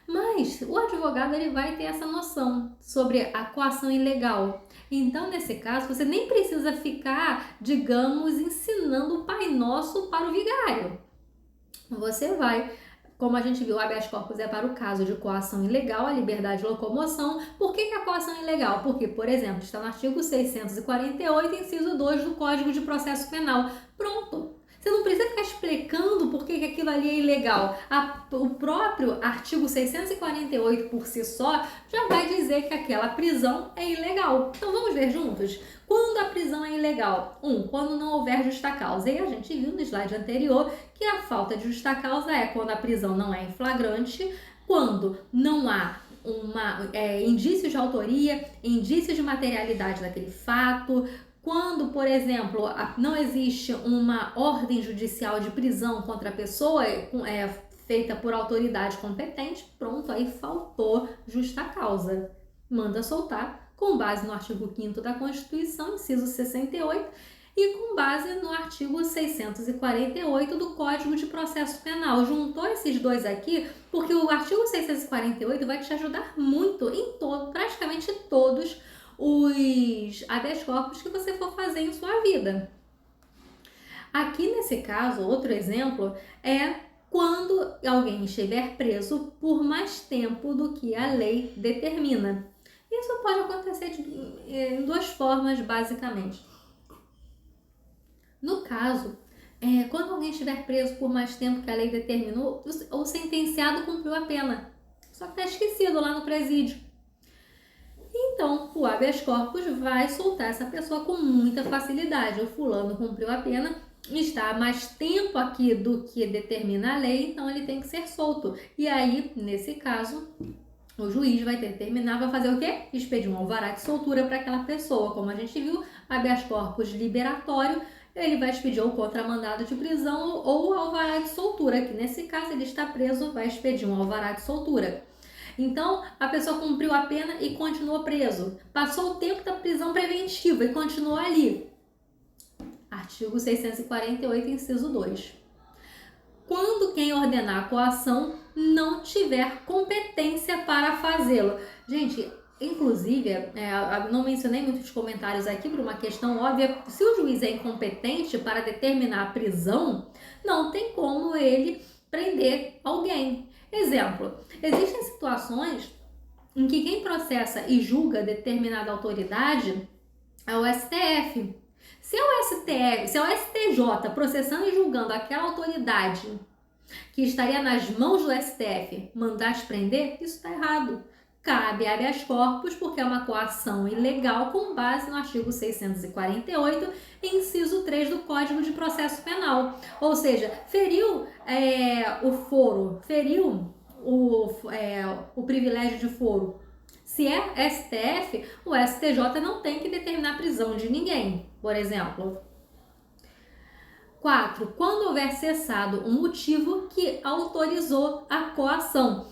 Mas o advogado ele vai ter essa noção sobre a coação ilegal. Então, nesse caso, você nem precisa ficar, digamos, ensinando o Pai Nosso para o vigário. Você vai, como a gente viu, o habeas corpus é para o caso de coação ilegal, a liberdade de locomoção. Por que a coação é ilegal? Porque, por exemplo, está no artigo 648, inciso 2 do Código de Processo Penal. Pronto! Você não precisa ficar explicando por que aquilo ali é ilegal. O próprio artigo 648 por si só já vai dizer que aquela prisão é ilegal. Então vamos ver juntos? Quando a prisão é ilegal? Quando não houver justa causa. E a gente viu no slide anterior que a falta de justa causa é quando a prisão não é em flagrante, quando não há indícios de autoria, indícios de materialidade daquele fato, quando, por exemplo, não existe uma ordem judicial de prisão contra a pessoa feita por autoridade competente, pronto, aí faltou justa causa. Manda soltar com base no artigo 5º da Constituição, inciso 68, e com base no artigo 648 do Código de Processo Penal. Juntou esses dois aqui porque o artigo 648 vai te ajudar muito em praticamente todos os habeas corpus que você for fazer em sua vida. Aqui nesse caso, outro exemplo é quando alguém estiver preso por mais tempo do que a lei determina. Isso pode acontecer em duas formas, basicamente. No caso, quando alguém estiver preso por mais tempo que a lei determinou, o sentenciado cumpriu a pena, só que está esquecido lá no presídio. Então, o habeas corpus vai soltar essa pessoa com muita facilidade. O fulano cumpriu a pena, está mais tempo aqui do que determina a lei, então ele tem que ser solto. E aí, nesse caso, o juiz vai determinar, vai fazer o quê? Expedir um alvará de soltura para aquela pessoa. Como a gente viu, habeas corpus liberatório, ele vai expedir o contramandado de prisão ou o alvará de soltura, que nesse caso ele está preso, vai expedir um alvará de soltura. Então, a pessoa cumpriu a pena e continuou preso. Passou o tempo da prisão preventiva e continuou ali. Artigo 648, inciso 2. Quando quem ordenar a coação não tiver competência para fazê-lo. Gente, inclusive, não mencionei muitos comentários aqui por uma questão óbvia. Se o juiz é incompetente para determinar a prisão, não tem como ele prender alguém. Exemplo, existem situações em que quem processa e julga determinada autoridade é o STF. Se é o STJ processando e julgando aquela autoridade que estaria nas mãos do STF mandar te prender, isso está errado. Cabe habeas corpus porque é uma coação ilegal com base no artigo 648, inciso 3 do Código de Processo Penal. Ou seja, feriu o foro, feriu o privilégio de foro. Se é STF, o STJ não tem que determinar a prisão de ninguém, por exemplo. 4. Quando houver cessado um motivo que autorizou a coação.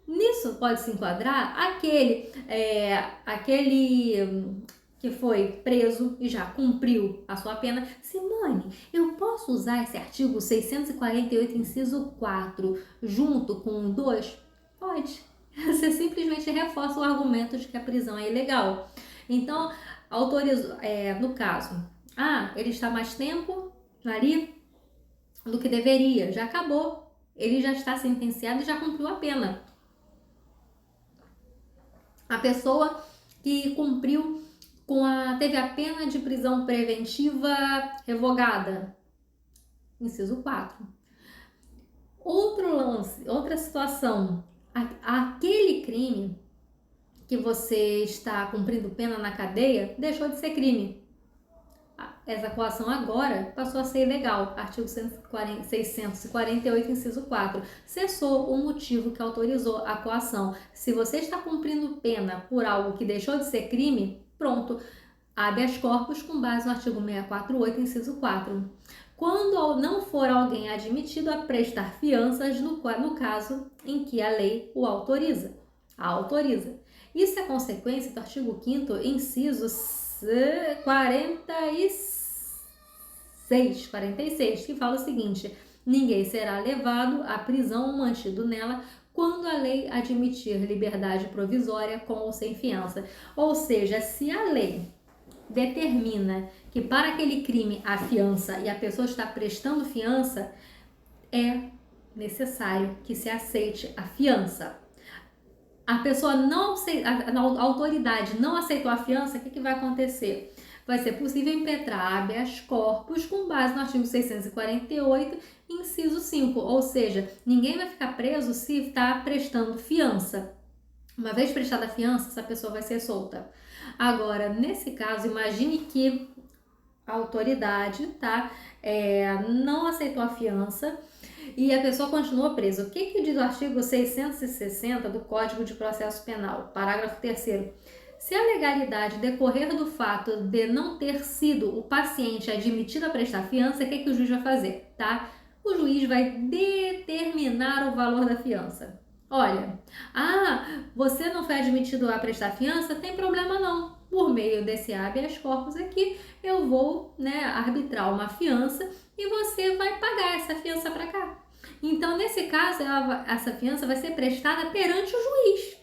Nisso pode se enquadrar aquele que foi preso e já cumpriu a sua pena. Simone, eu posso usar esse artigo 648, inciso 4, junto com o 2? Pode. Você simplesmente reforça o argumento de que a prisão é ilegal. Então, autorizou, no caso, ele está mais tempo ali do que deveria, já acabou. Ele já está sentenciado e já cumpriu a pena. A pessoa que cumpriu teve a pena de prisão preventiva revogada. Inciso 4. Outro lance, outra situação, aquele crime que você está cumprindo pena na cadeia deixou de ser crime. Essa coação agora passou a ser ilegal. Artigo 648, inciso 4. Cessou o motivo que autorizou a coação. Se você está cumprindo pena por algo que deixou de ser crime, pronto, habeas corpus com base no artigo 648, inciso 4. Quando não for alguém admitido a prestar fianças no caso em que a lei o autoriza. Isso é consequência do artigo 5º, inciso 46, que fala o seguinte: ninguém será levado à prisão ou mantido nela quando a lei admitir liberdade provisória com ou sem fiança. Ou seja, se a lei determina que para aquele crime há fiança e a pessoa está prestando fiança, é necessário que se aceite a fiança. A pessoa não a autoridade não aceitou a fiança, o que vai acontecer? Vai ser possível impetrar habeas corpus com base no artigo 648, inciso 5, ou seja, ninguém vai ficar preso se está prestando fiança. Uma vez prestada a fiança, essa pessoa vai ser solta. Agora, nesse caso, imagine que a autoridade não aceitou a fiança e a pessoa continua presa. O que diz o artigo 660 do Código de Processo Penal? Parágrafo 3º. Se a legalidade decorrer do fato de não ter sido o paciente admitido a prestar fiança, o que o juiz vai fazer? O juiz vai determinar o valor da fiança. Olha, você não foi admitido a prestar fiança? Tem problema não. Por meio desse habeas corpus aqui, eu vou arbitrar uma fiança e você vai pagar essa fiança para cá. Então, nesse caso, essa fiança vai ser prestada perante o juiz.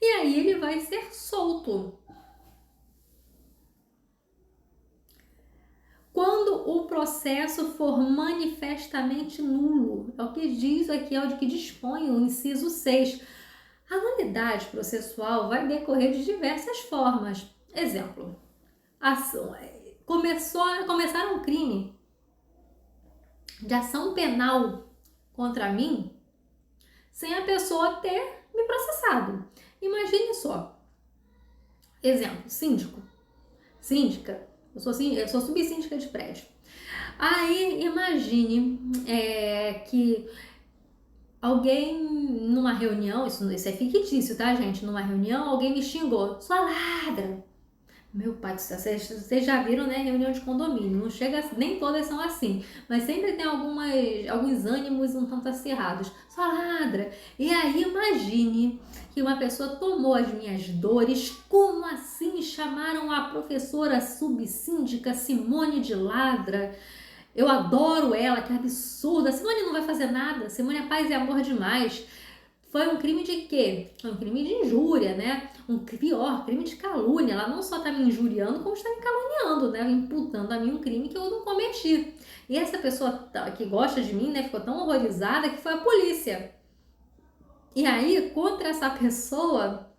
E aí ele vai ser solto. Quando o processo for manifestamente nulo, é o que diz aqui, é o que dispõe o inciso 6. A nulidade processual vai decorrer de diversas formas. Exemplo, começaram um crime de ação penal contra mim sem a pessoa ter me processado. Imagine só. Exemplo, síndica. Eu sou subsíndica de prédio. Aí imagine que alguém numa reunião, isso é fictício, tá, gente? Numa reunião, alguém me xingou. Sua ladra! Meu pai do céu, vocês já viram, reunião de condomínio. Não chega, nem todas são assim. Mas sempre tem alguns ânimos um tanto acirrados. Sua ladra! E aí imagine que uma pessoa tomou as minhas dores. Como assim chamaram a professora subsíndica Simone de ladra? Eu adoro ela, que absurda. Simone não vai fazer nada. Simone é paz e amor demais. Foi um crime de quê? Foi um crime de injúria, Um pior, crime de calúnia. Ela não só está me injuriando, como está me caluniando, Imputando a mim um crime que eu não cometi. E essa pessoa que gosta de mim, ficou tão horrorizada que foi a polícia. E aí, contra essa pessoa,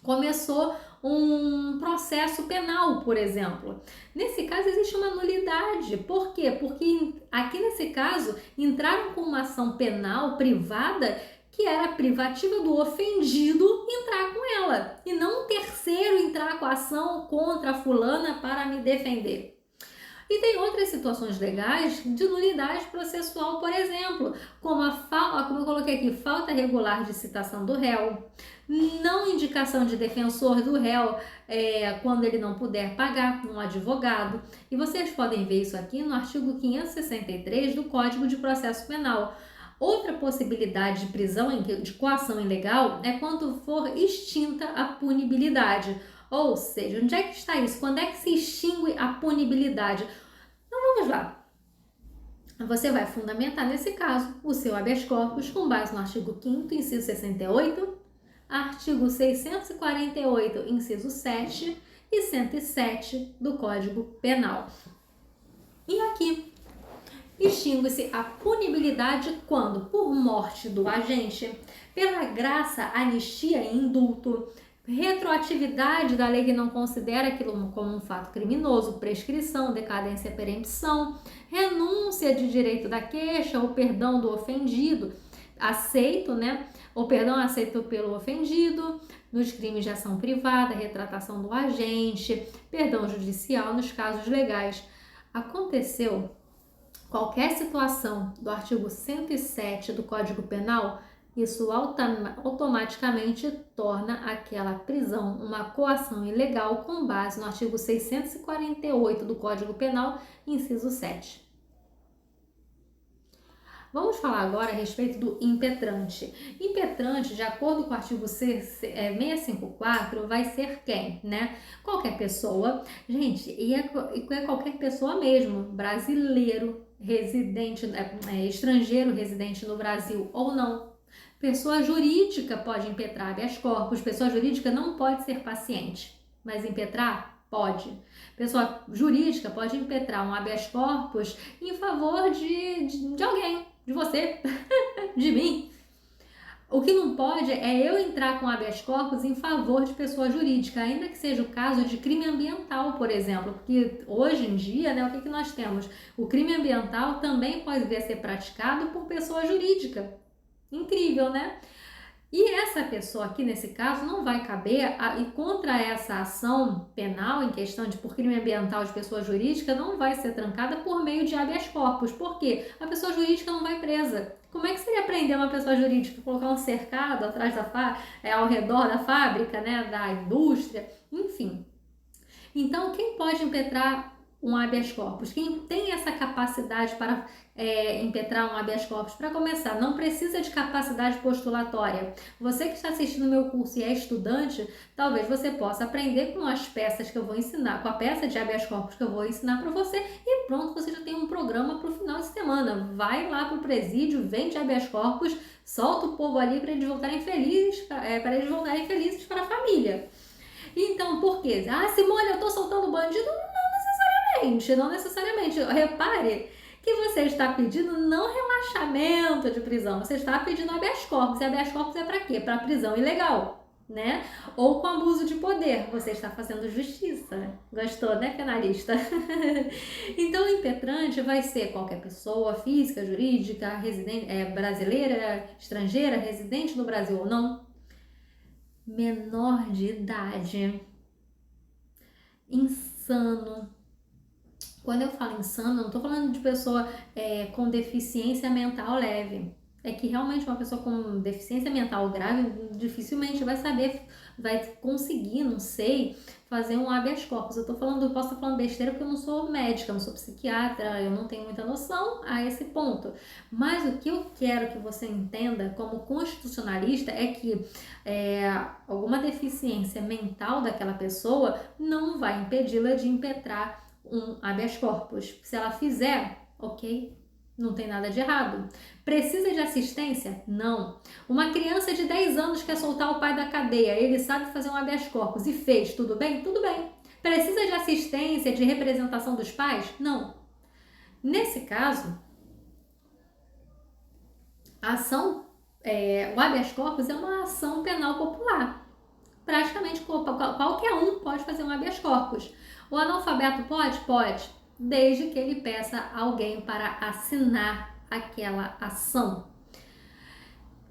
começou um processo penal, por exemplo. Nesse caso, existe uma nulidade. Por quê? Porque aqui nesse caso, entraram com uma ação penal privada que era privativa do ofendido entrar com ela e não um terceiro entrar com a ação contra a fulana para me defender. E tem outras situações legais de nulidade processual, por exemplo, como como eu coloquei aqui, falta regular de citação do réu, não indicação de defensor do réu quando ele não puder pagar um advogado. E vocês podem ver isso aqui no artigo 563 do Código de Processo Penal. Outra possibilidade de prisão de coação ilegal é quando for extinta a punibilidade. Ou seja, onde é que está isso? Quando é que se extingue a punibilidade? Então vamos lá. Você vai fundamentar nesse caso o seu habeas corpus com base no artigo 5º, inciso 68, artigo 648, inciso 7 e 107 do Código Penal. E aqui extingue-se a punibilidade quando, por morte do agente, pela graça, anistia e indulto, retroatividade da lei que não considera aquilo como um fato criminoso, prescrição, decadência, perempção, renúncia de direito da queixa ou perdão do ofendido, aceito, né? O perdão aceito pelo ofendido, nos crimes de ação privada, retratação do agente, perdão judicial nos casos legais. Aconteceu qualquer situação do artigo 107 do Código Penal, isso automaticamente torna aquela prisão uma coação ilegal com base no artigo 648 do Código Penal, inciso 7. Vamos falar agora a respeito do impetrante. Impetrante, de acordo com o artigo 654, vai ser quem, né? Qualquer pessoa, gente, e é qualquer pessoa mesmo, brasileiro, residente, estrangeiro residente no Brasil ou não. Pessoa jurídica pode impetrar habeas corpus, pessoa jurídica não pode ser paciente, mas impetrar pode. Pessoa jurídica pode impetrar um habeas corpus em favor de alguém, de você, de mim. O que não pode é eu entrar com habeas corpus em favor de pessoa jurídica, ainda que seja o caso de crime ambiental, por exemplo, porque hoje em dia, né, o que nós temos? O crime ambiental também pode vir a ser praticado por pessoa jurídica. Incrível, né? E essa pessoa aqui, nesse caso, não vai caber, e contra essa ação penal em questão de por crime ambiental de pessoa jurídica, não vai ser trancada por meio de habeas corpus. Por quê? A pessoa jurídica não vai presa. Como é que seria prender uma pessoa jurídica? Colocar um cercado atrás ao redor da fábrica, né, da indústria, enfim. Então, quem pode impetrar um habeas corpus? Quem tem essa capacidade para impetrar um habeas corpus? Para começar, não precisa de capacidade postulatória. Você que está assistindo o meu curso e é estudante, talvez você possa aprender com as peças que eu vou ensinar, com a peça de habeas corpus que eu vou ensinar para você, e pronto, você já tem um programa para o final de semana. Vai lá para o presídio, vende habeas corpus, solta o povo ali para eles voltarem felizes, para a família. Então, por quê? Ah, Simone, eu tô soltando bandido? Não necessariamente. Repare que você está pedindo não relaxamento de prisão, você está pedindo habeas corpus. E habeas corpus é para quê? Para prisão ilegal, né? Ou com abuso de poder. Você está fazendo justiça. Gostou, né, penalista? Então, o impetrante vai ser qualquer pessoa física, jurídica, residente, brasileira, estrangeira, residente no Brasil ou não, menor de idade, insano. Quando eu falo insano, não estou falando de pessoa com deficiência mental leve. É que realmente uma pessoa com deficiência mental grave dificilmente vai conseguir, não sei, fazer um habeas corpus. Eu posso estar falando besteira porque eu não sou médica, não sou psiquiatra, eu não tenho muita noção a esse ponto. Mas o que eu quero que você entenda como constitucionalista é que alguma deficiência mental daquela pessoa não vai impedi-la de impetrar um habeas corpus. Se ela fizer, ok, não tem nada de errado. Precisa de assistência? Não. Uma criança de 10 anos quer soltar o pai da cadeia, ele sabe fazer um habeas corpus e fez, tudo bem? Tudo bem. Precisa de assistência, de representação dos pais? Não. Nesse caso, o habeas corpus é uma ação penal popular. Praticamente qualquer um pode fazer um habeas corpus. O analfabeto pode? Pode, desde que ele peça alguém para assinar aquela ação.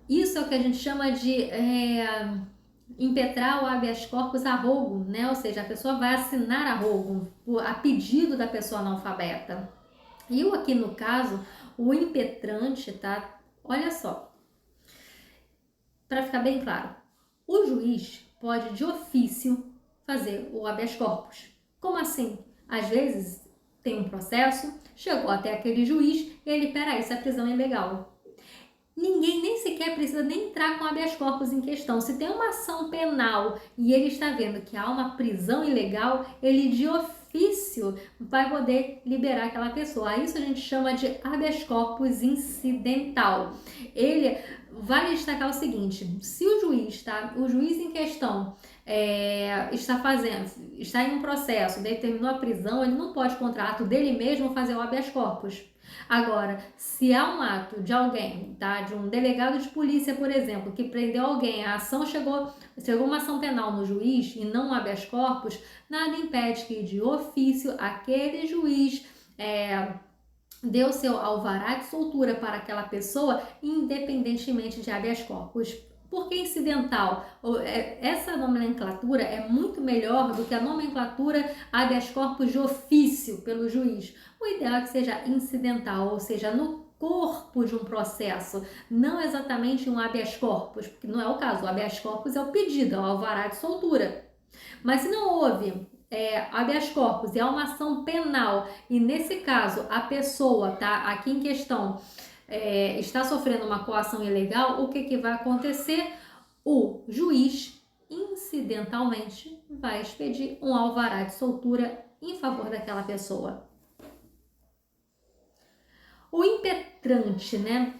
Isso é o que a gente chama de impetrar o habeas corpus a rogo, né? Ou seja, a pessoa vai assinar a rogo, a pedido da pessoa analfabeta. E aqui no caso, o impetrante, tá? Olha só, para ficar bem claro, o juiz pode de ofício fazer o habeas corpus. Como assim? Às vezes tem um processo, chegou até aquele juiz e ele, peraí, essa prisão é ilegal. Ninguém nem sequer precisa nem entrar com habeas corpus em questão. Se tem uma ação penal e ele está vendo que há uma prisão ilegal, ele de ofício vai poder liberar aquela pessoa. A isso a gente chama de habeas corpus incidental. Ele vai destacar o seguinte: se o juiz em questão está em um processo, determinou a prisão, ele não pode, contra ato dele mesmo, fazer o habeas corpus. Agora, se há um ato de alguém, tá, de um delegado de polícia, por exemplo, que prendeu alguém, a ação chegou uma ação penal no juiz e não um habeas corpus, nada impede que de ofício aquele juiz deu seu alvará de soltura para aquela pessoa, independentemente de habeas corpus. Por que incidental? Essa nomenclatura é muito melhor do que a nomenclatura habeas corpus de ofício pelo juiz. O ideal é que seja incidental, ou seja, no corpo de um processo, não exatamente um habeas corpus, porque não é o caso. O habeas corpus é o pedido, é o alvará de soltura. Mas se não houve habeas corpus e há uma ação penal, e nesse caso a pessoa tá aqui em questão está sofrendo uma coação ilegal, o que vai acontecer? O juiz, incidentalmente, vai expedir um alvará de soltura em favor daquela pessoa. O impetrante, né?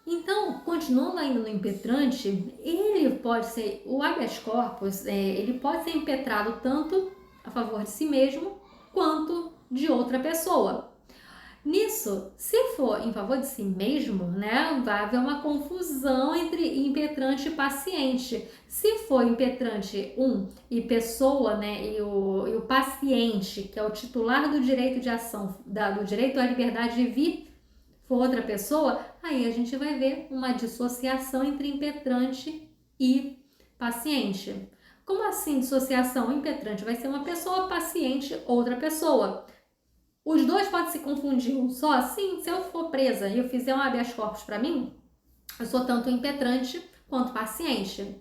Então, continuando ainda no impetrante, ele pode ser, o habeas corpus, ele pode ser impetrado tanto a favor de si mesmo quanto de outra pessoa. Nisso, se for em favor de si mesmo, né, vai haver uma confusão entre impetrante e paciente. Se for impetrante e pessoa, né, e o paciente, que é o titular do direito de ação, do direito à liberdade de vir, for outra pessoa, aí a gente vai ver uma dissociação entre impetrante e paciente. Como assim dissociação? Impetrante vai ser uma pessoa, paciente, outra pessoa. Os dois podem se confundir um só? Sim, se eu for presa e eu fizer um habeas corpus para mim, eu sou tanto impetrante quanto paciente.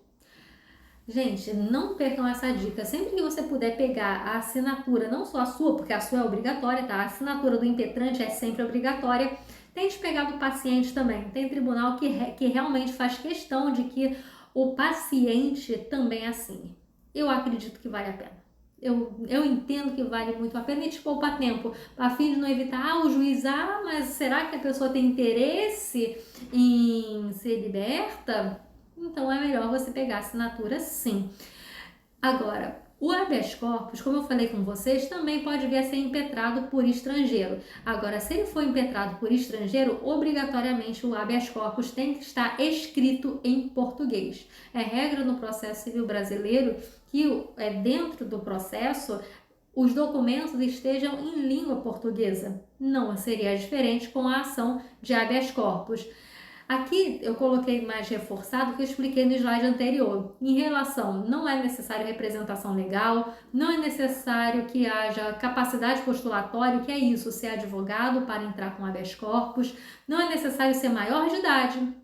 Gente, não percam essa dica. Sempre que você puder pegar a assinatura, não só a sua, porque a sua é obrigatória, tá? A assinatura do impetrante é sempre obrigatória. Tente pegar do paciente também. Tem tribunal que realmente faz questão de que o paciente também assine. Eu acredito que vale a pena. Eu entendo que vale muito a pena e te poupa tempo, a fim de não evitar, o juiz, mas será que a pessoa tem interesse em ser liberta? Então é melhor você pegar a assinatura sim. Agora, o habeas corpus, como eu falei com vocês, também pode vir a ser impetrado por estrangeiro. Agora, se ele for impetrado por estrangeiro, obrigatoriamente o habeas corpus tem que estar escrito em português. É regra no processo civil brasileiro que dentro do processo os documentos estejam em língua portuguesa. Não seria diferente com a ação de habeas corpus. Aqui eu coloquei mais reforçado que eu expliquei no slide anterior. Em relação, não é necessário representação legal, não é necessário que haja capacidade postulatória, que é isso, ser advogado para entrar com habeas corpus, não é necessário ser maior de idade,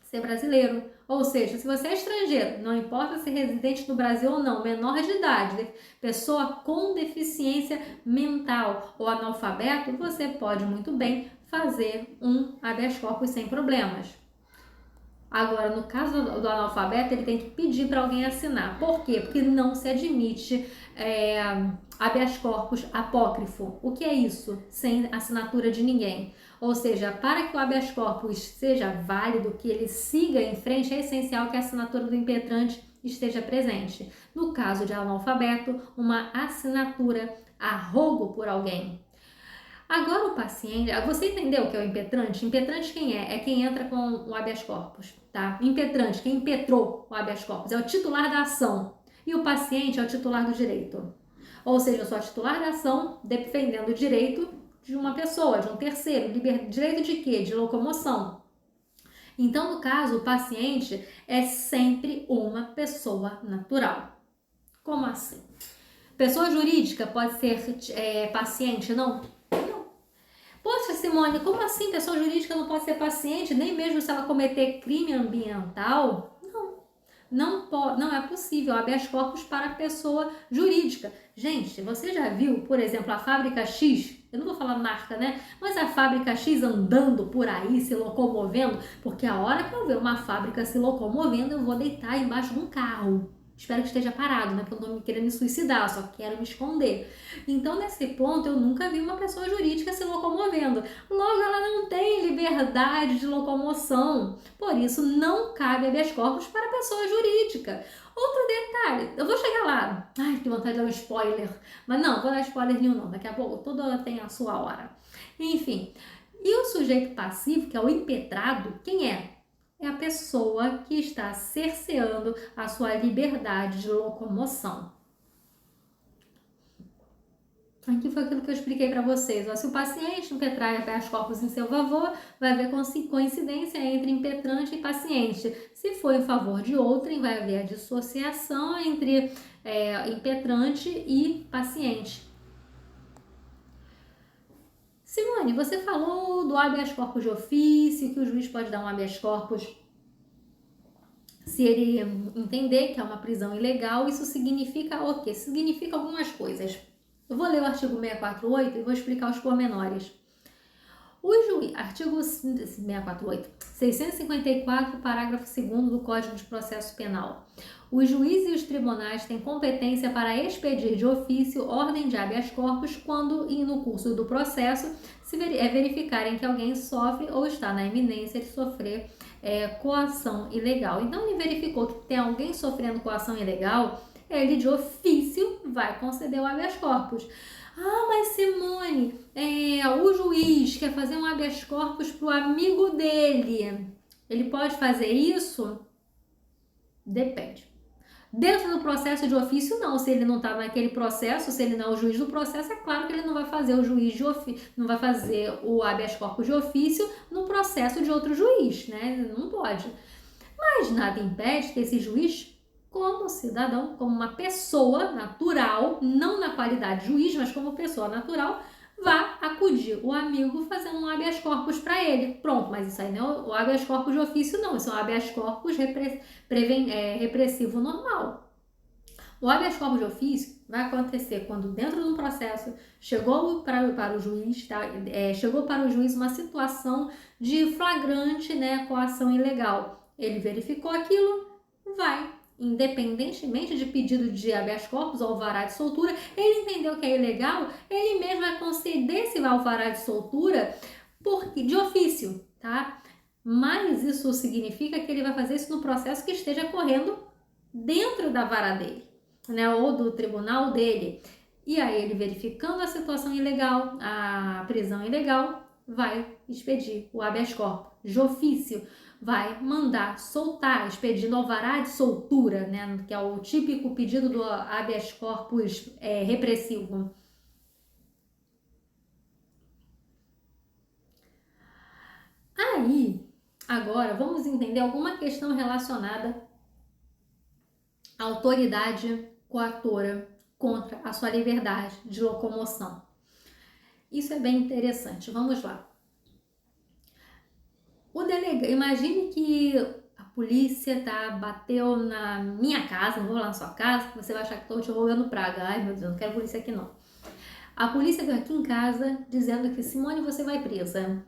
ser brasileiro. Ou seja, se você é estrangeiro, não importa se é residente do Brasil ou não, menor de idade, pessoa com deficiência mental ou analfabeto, você pode muito bem fazer um habeas corpus sem problemas. Agora, no caso do analfabeto, ele tem que pedir para alguém assinar. Por quê? Porque não se admite habeas corpus apócrifo. O que é isso? Sem assinatura de ninguém. Ou seja, para que o habeas corpus seja válido, que ele siga em frente, é essencial que a assinatura do impetrante esteja presente. No caso de analfabeto, uma assinatura a rogo por alguém. Agora o paciente, você entendeu o que é o impetrante? Impetrante quem é? É quem entra com o habeas corpus, tá? Impetrante, quem impetrou o habeas corpus, é o titular da ação. E o paciente é o titular do direito. Ou seja, eu sou a titular da ação defendendo o direito de uma pessoa, de um terceiro. Direito de quê? De locomoção. Então, no caso, o paciente é sempre uma pessoa natural. Como assim? Pessoa jurídica pode ser paciente, não? Poxa, Simone, como assim pessoa jurídica não pode ser paciente, nem mesmo se ela cometer crime ambiental? Não é possível habeas corpus para pessoa jurídica. Gente, você já viu, por exemplo, a fábrica X? Eu não vou falar marca, né? Mas a fábrica X andando por aí, se locomovendo, porque a hora que eu ver uma fábrica se locomovendo, eu vou deitar embaixo de um carro. Espero que esteja parado, né? Porque eu não tô me querendo me suicidar, só quero me esconder. Então, nesse ponto, eu nunca vi uma pessoa jurídica se locomovendo. Logo, ela não tem liberdade de locomoção. Por isso, não cabe habeas corpus para pessoa jurídica. Outro detalhe, eu vou chegar lá. Ai, que vontade de dar um spoiler. Mas não, vou dar spoiler nenhum não. Daqui a pouco, tudo tem a sua hora. Enfim, E o sujeito passivo, que é o impetrado, quem é? É a pessoa que está cerceando a sua liberdade de locomoção. Aqui foi aquilo que eu expliquei para vocês. Se o paciente impetrar habeas corpus em seu favor, vai haver coincidência entre impetrante e paciente. Se for em favor de outrem, vai haver a dissociação entre impetrante e paciente. Simone, você falou do habeas corpus de ofício, que o juiz pode dar um habeas corpus se ele entender que é uma prisão ilegal. Isso significa o quê? Significa algumas coisas. Eu vou ler o artigo 648 e vou explicar os pormenores. Artigo 648, 654, parágrafo 2º do Código de Processo Penal. Os juízes e os tribunais têm competência para expedir de ofício ordem de habeas corpus quando e no curso do processo se verificarem que alguém sofre ou está na iminência de sofrer coação ilegal. Então, ele verificou que tem alguém sofrendo coação ilegal, ele de ofício vai conceder o habeas corpus. Ah, mas Simone, o juiz quer fazer um habeas corpus para o amigo dele. Ele pode fazer isso? Depende. Dentro do processo de ofício, não. Se ele não está naquele processo, se ele não é o juiz do processo, é claro que ele não vai fazer não vai fazer o habeas corpus de ofício no processo de outro juiz, né? Não pode. Mas nada impede que esse juiz, como cidadão, como uma pessoa natural, não na qualidade de juiz, mas como pessoa natural, vá acudir o amigo fazendo um habeas corpus para ele. Pronto, mas isso aí não é o habeas corpus de ofício, não. Isso é um habeas corpus repressivo normal. O habeas corpus de ofício vai acontecer quando dentro de um processo chegou para o juiz, tá? Chegou para o juiz uma situação de flagrante, né, coação ilegal. Ele verificou aquilo, independentemente de pedido de habeas corpus ou alvará de soltura, ele entendeu que é ilegal, ele mesmo vai conceder esse alvará de soltura de ofício, tá? Mas isso significa que ele vai fazer isso no processo que esteja correndo dentro da vara dele, né? Ou do tribunal dele. E aí ele verificando a situação ilegal, a prisão ilegal, vai expedir o habeas corpus de ofício, vai mandar soltar, expedindo alvará de soltura, né, que é o típico pedido do habeas corpus repressivo. Aí, agora, vamos entender alguma questão relacionada à autoridade coatora contra a sua liberdade de locomoção. Isso é bem interessante. Vamos lá. Imagine que a polícia bateu na minha casa, não vou lá na sua casa, que você vai achar que estou te rogando praga. Ai, meu Deus, não quero polícia aqui não. A polícia veio aqui em casa dizendo que Simone, você vai presa.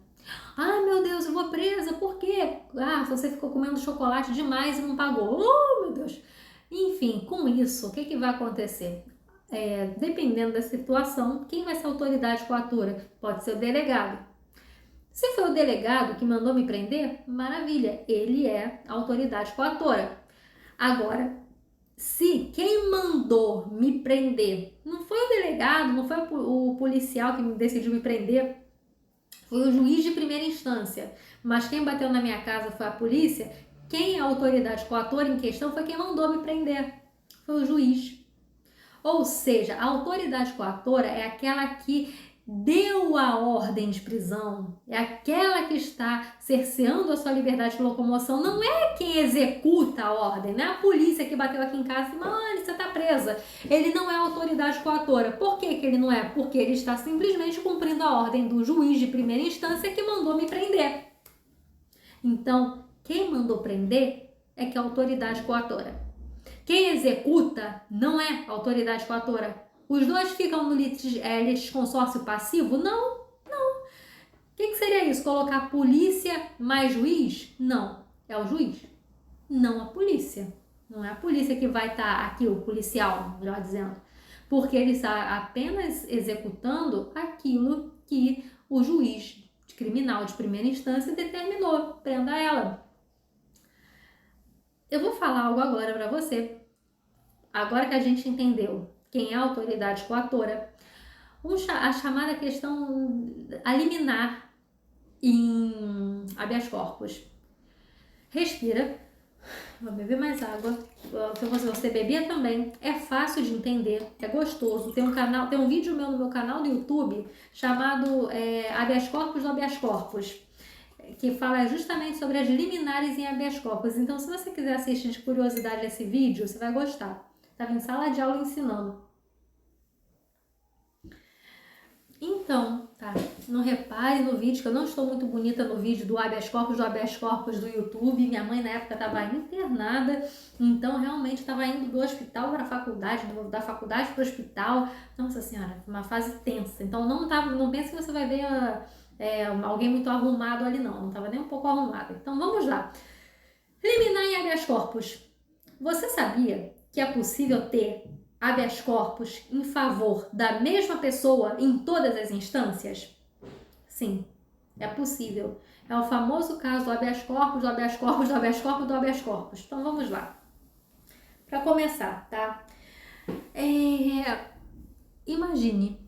Ai, meu Deus, eu vou presa, por quê? Ah, você ficou comendo chocolate demais e não pagou. Oh, meu Deus. Enfim, com isso, o que vai acontecer? Dependendo da situação, quem vai ser a autoridade coatora? Pode ser o delegado. Se foi o delegado que mandou me prender, maravilha, ele é a autoridade coatora. Agora, se quem mandou me prender não foi o delegado, não foi o policial que decidiu me prender, foi o juiz de primeira instância, mas quem bateu na minha casa foi a polícia, quem é a autoridade coatora em questão foi quem mandou me prender, foi o juiz. Ou seja, a autoridade coatora é aquela que deu a ordem de prisão, é aquela que está cerceando a sua liberdade de locomoção, não é quem executa a ordem, não é a polícia que bateu aqui em casa e mano, você está presa. Ele não é autoridade coatora. Por que ele não é? Porque ele está simplesmente cumprindo a ordem do juiz de primeira instância que mandou me prender. Então, quem mandou prender é que é a autoridade coatora. Quem executa não é a autoridade coatora. Os dois ficam no litisconsórcio passivo? Não. O que seria isso? Colocar polícia mais juiz? Não. É o juiz, não a polícia. Não é a polícia que vai estar aqui, o policial, melhor dizendo. Porque ele está apenas executando aquilo que o juiz criminal de primeira instância determinou. Prenda ela. Eu vou falar algo agora para você. Agora que a gente entendeu quem é a autoridade coatora, a chamada questão a liminar. em habeas corpus. Respira. Vou beber mais água. Se você beber também, é fácil de entender, é gostoso. Tem um vídeo meu no meu canal do YouTube chamado Habeas Corpus do Habeas Corpus, que fala justamente sobre as liminares em habeas corpus. Então, se você quiser assistir de curiosidade esse vídeo, você vai gostar. Estava em sala de aula ensinando. Então, tá, não repare no vídeo, que eu não estou muito bonita no vídeo do habeas corpus do YouTube. Minha mãe na época estava internada, então realmente estava indo do hospital para a faculdade, da faculdade para o hospital. Nossa senhora, uma fase tensa. Então não pense que você vai ver alguém muito arrumado ali, não estava nem um pouco arrumada. Então vamos lá. Liminar em habeas corpus. Você sabia que é possível ter habeas corpus em favor da mesma pessoa em todas as instâncias? Sim, é possível. É o famoso caso do habeas corpus, do habeas corpus, do habeas corpus, do habeas corpus. Então vamos lá. Para começar, tá? Imagine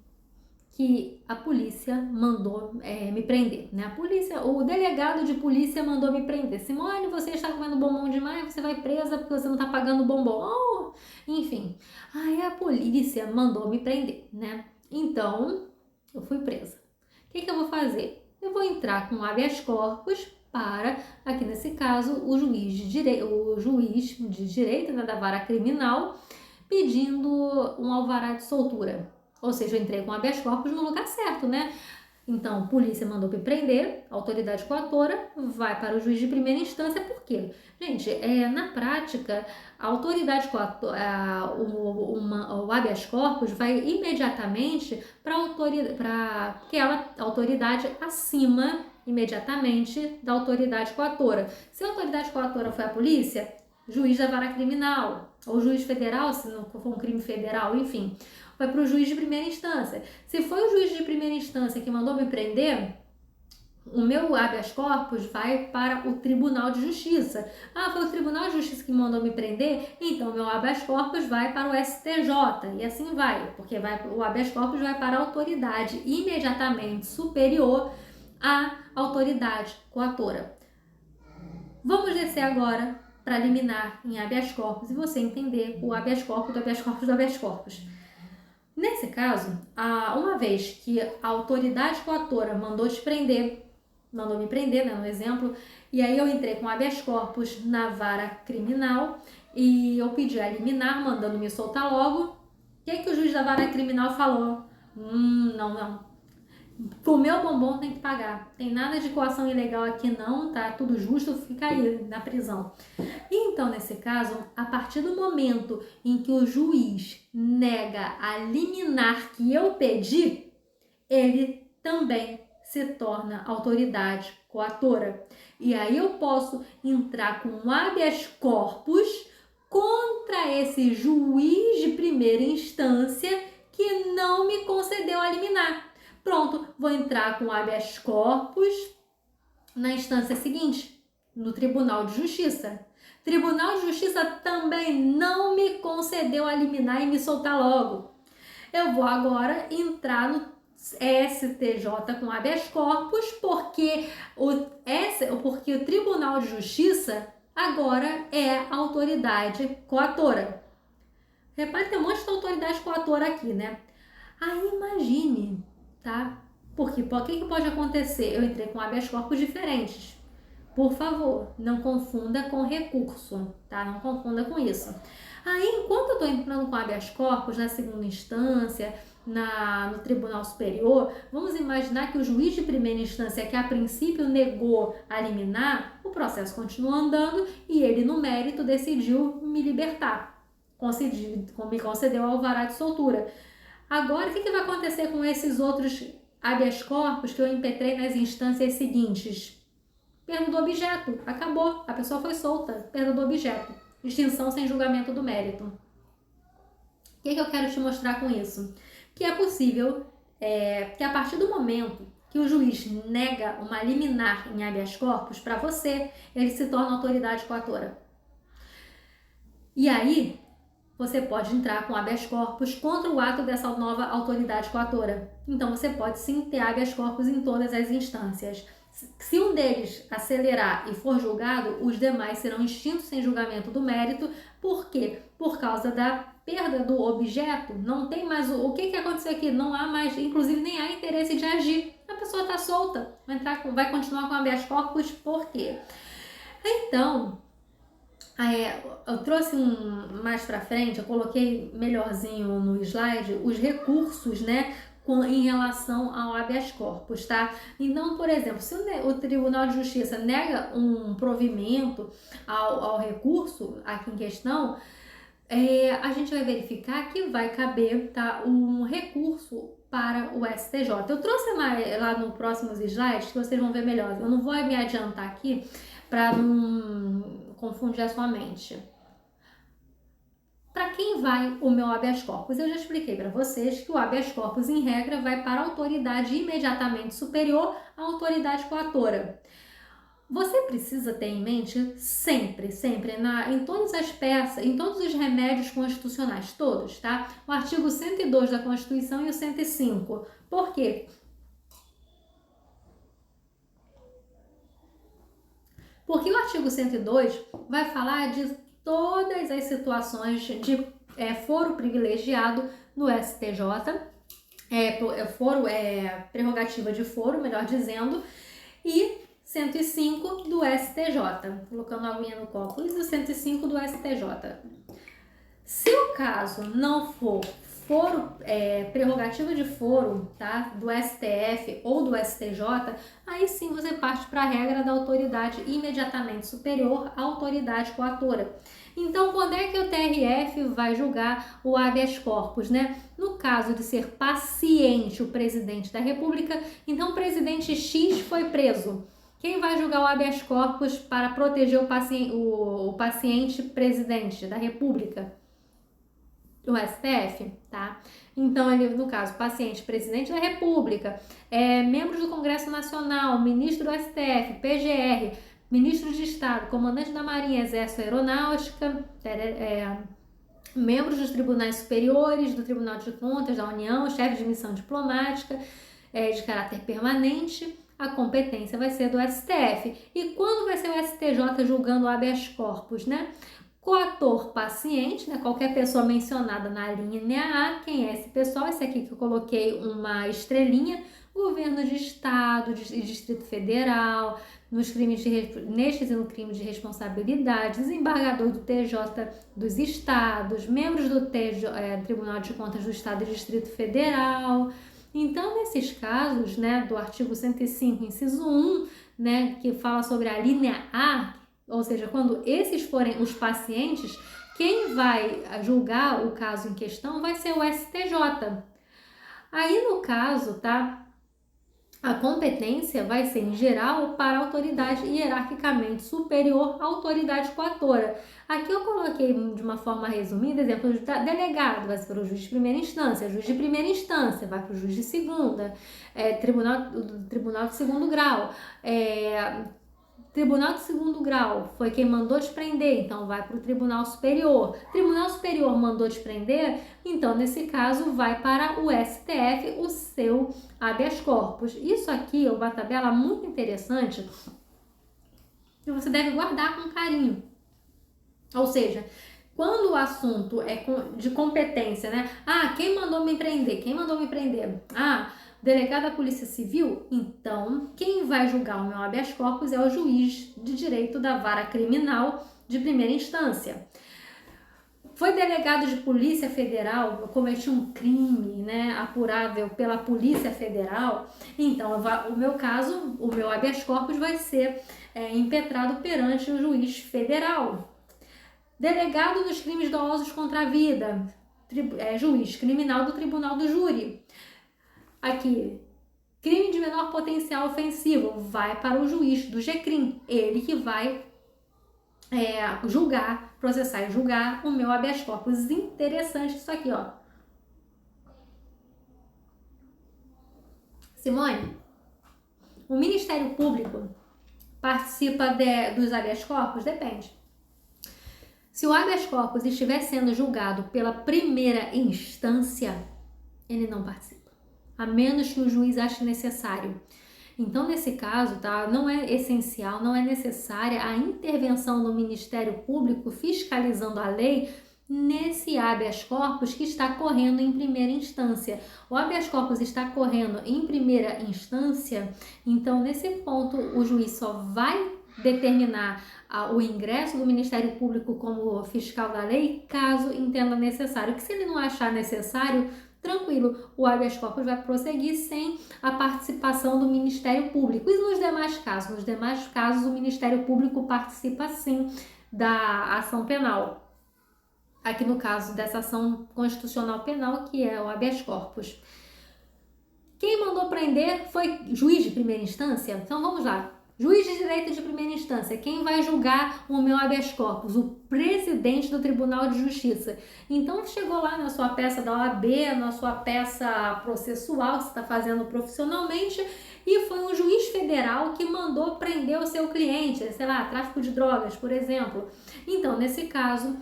que a polícia mandou me prender, né? O delegado de polícia mandou me prender. Simone, você está comendo bombom demais, você vai presa porque você não está pagando bombom. Enfim, aí a polícia mandou me prender, né? Então, eu fui presa. O que eu vou fazer? Eu vou entrar com habeas corpus para, aqui nesse caso, o juiz de direito, né, da vara criminal, pedindo um alvará de soltura. Ou seja, eu entrei com habeas corpus no lugar certo, né? Então, polícia mandou me prender, autoridade coatora vai para o juiz de primeira instância. Por quê? Gente, na prática, a autoridade coatora, o habeas corpus vai imediatamente para aquela autoridade acima, imediatamente, da autoridade coatora. Se a autoridade coatora foi a polícia, juiz da vara criminal, ou juiz federal, se não for um crime federal, enfim, vai para o juiz de primeira instância. Se foi o juiz de primeira instância que mandou me prender, o meu habeas corpus vai para o Tribunal de Justiça. Ah, foi o Tribunal de Justiça que mandou me prender? Então, meu habeas corpus vai para o STJ. E assim vai, porque o habeas corpus vai para a autoridade imediatamente superior à autoridade coatora. Vamos descer agora para liminar em habeas corpus e você entender o habeas corpus do habeas corpus do habeas corpus. Nesse caso, uma vez que a autoridade coatora mandou me prender, né, no exemplo, e aí eu entrei com habeas corpus na vara criminal e eu pedi a liminar, mandando me soltar logo. O que o juiz da vara criminal falou? Não. Comeu bombom tem que pagar. Tem nada de coação ilegal aqui não, tá tudo justo, fica aí na prisão. Então, nesse caso, a partir do momento em que o juiz nega a liminar que eu pedi, ele também se torna autoridade coatora. E aí eu posso entrar com um habeas corpus contra esse juiz de primeira instância que não me concedeu a liminar. Pronto, vou entrar com habeas corpus na instância seguinte, no Tribunal de Justiça. Tribunal de Justiça também não me concedeu a liminar e me soltar logo. Eu vou agora entrar no STJ com habeas corpus, porque o Tribunal de Justiça agora é a autoridade coatora. Repare que tem um monte de autoridade coatora aqui, né? Aí imagine, tá? Porque o que pode acontecer? Eu entrei com habeas corpus diferentes. Por favor, não confunda com recurso, tá? Não confunda com isso. Aí, enquanto eu estou entrando com habeas corpus na segunda instância, no Tribunal Superior, vamos imaginar que o juiz de primeira instância, que a princípio negou a liminar, o processo continua andando e ele, no mérito, decidiu me libertar. Me concedeu o alvará de soltura. Agora, o que vai acontecer com esses outros habeas corpus que eu impetrei nas instâncias seguintes? Perda do objeto, acabou, a pessoa foi solta, perda do objeto, extinção sem julgamento do mérito. O que eu quero te mostrar com isso? Que é possível que a partir do momento que o juiz nega uma liminar em habeas corpus para você, ele se torna autoridade coatora. E aí, você pode entrar com habeas corpus contra o ato dessa nova autoridade coatora. Então, você pode sim ter habeas corpus em todas as instâncias. Se um deles acelerar e for julgado, os demais serão extintos sem julgamento do mérito. Por quê? Por causa da perda do objeto, não tem mais o que aconteceu aqui, não há mais, inclusive nem há interesse de agir. A pessoa está solta, vai continuar com habeas corpus, por quê? Então, eu trouxe mais pra frente, eu coloquei melhorzinho no slide os recursos, né, em relação ao habeas corpus, tá? Então, por exemplo, se o Tribunal de Justiça nega um provimento ao recurso aqui em questão, a gente vai verificar que vai caber, tá, um recurso para o STJ. Eu trouxe lá no próximos slides que vocês vão ver melhor. Eu não vou me adiantar aqui para não confundir a sua mente. Para quem vai o meu habeas corpus? Eu já expliquei para vocês que o habeas corpus, em regra, vai para a autoridade imediatamente superior à autoridade coatora. Você precisa ter em mente sempre, em todas as peças, em todos os remédios constitucionais, todos, tá? O artigo 102 da Constituição e o 105. Por quê? Porque o artigo 102 vai falar de todas as situações de foro privilegiado no STJ, prerrogativa de foro, melhor dizendo, e 105 do STJ, colocando a aguinha no copo, e o 105 do STJ. Se o caso não for prerrogativa de foro, tá, do STF ou do STJ, aí sim você parte para a regra da autoridade imediatamente superior à autoridade coatora. Então, quando é que o TRF vai julgar o habeas corpus, né? No caso de ser paciente o presidente da República, então o presidente X foi preso. Quem vai julgar o habeas corpus para proteger o paciente presidente da República? O STF, tá? Então, ali no caso, paciente, presidente da República, membros do Congresso Nacional, ministro do STF, PGR, ministro de Estado, comandante da Marinha, Exército, Aeronáutica, membros dos tribunais superiores, do Tribunal de Contas da União, chefe de missão diplomática de caráter permanente, a competência vai ser do STF. E quando vai ser o STJ julgando o habeas corpus, né? Coator paciente, né? Qualquer pessoa mencionada na linha A. Quem é esse pessoal? Esse aqui que eu coloquei uma estrelinha. Governo de Estado, de Distrito Federal, nestes e no crime de responsabilidade, desembargador do TJ dos Estados, membros do Tribunal de Contas do Estado e Distrito Federal. Então, nesses casos, né, do artigo 105, inciso 1, né, que fala sobre a linha A, ou seja, quando esses forem os pacientes, quem vai julgar o caso em questão vai ser o STJ. Aí, no caso, tá, a competência vai ser, em geral, para a autoridade hierarquicamente superior à autoridade coatora. Aqui eu coloquei de uma forma resumida, exemplo, o delegado vai para o juiz de primeira instância, juiz de primeira instância vai para o juiz de segunda, tribunal de segundo grau, Tribunal de segundo grau foi quem mandou te prender, então vai para o Tribunal Superior. Tribunal Superior mandou te prender, então nesse caso vai para o STF o seu habeas corpus. Isso aqui é uma tabela muito interessante que você deve guardar com carinho. Ou seja, quando o assunto é de competência, né? Ah, quem mandou me prender? Quem mandou me prender? Ah, delegado da Polícia Civil, então quem vai julgar o meu habeas corpus é o juiz de direito da vara criminal de primeira instância. Foi delegado de Polícia Federal, cometi um crime, né, apurável pela Polícia Federal, então o meu caso, o meu habeas corpus vai ser impetrado perante o juiz federal. Delegado dos crimes dolosos contra a vida, juiz criminal do Tribunal do Júri. Aqui, crime de menor potencial ofensivo, vai para o juiz do GCRIM, ele que vai processar e julgar o meu habeas corpus. Interessante isso aqui, ó. Simone, o Ministério Público participa dos habeas corpus? Depende. Se o habeas corpus estiver sendo julgado pela primeira instância, ele não participa, a menos que o juiz ache necessário. Então, nesse caso, tá, não é essencial, não é necessária a intervenção do Ministério Público fiscalizando a lei nesse habeas corpus que está correndo em primeira instância. O habeas corpus está correndo em primeira instância, então nesse ponto o juiz só vai determinar o ingresso do Ministério Público como fiscal da lei caso entenda necessário. Que se ele não achar necessário, tranquilo, o habeas corpus vai prosseguir sem a participação do Ministério Público. E nos demais casos? Nos demais casos, o Ministério Público participa sim da ação penal. Aqui no caso dessa ação constitucional penal, que é o habeas corpus. Quem mandou prender foi juiz de primeira instância? Então vamos lá. Juiz de direito de primeira instância, quem vai julgar o meu habeas corpus? O presidente do Tribunal de Justiça. Então chegou lá na sua peça da OAB, na sua peça processual que você está fazendo profissionalmente, e foi um juiz federal que mandou prender o seu cliente, sei lá, tráfico de drogas, por exemplo. Então, nesse caso,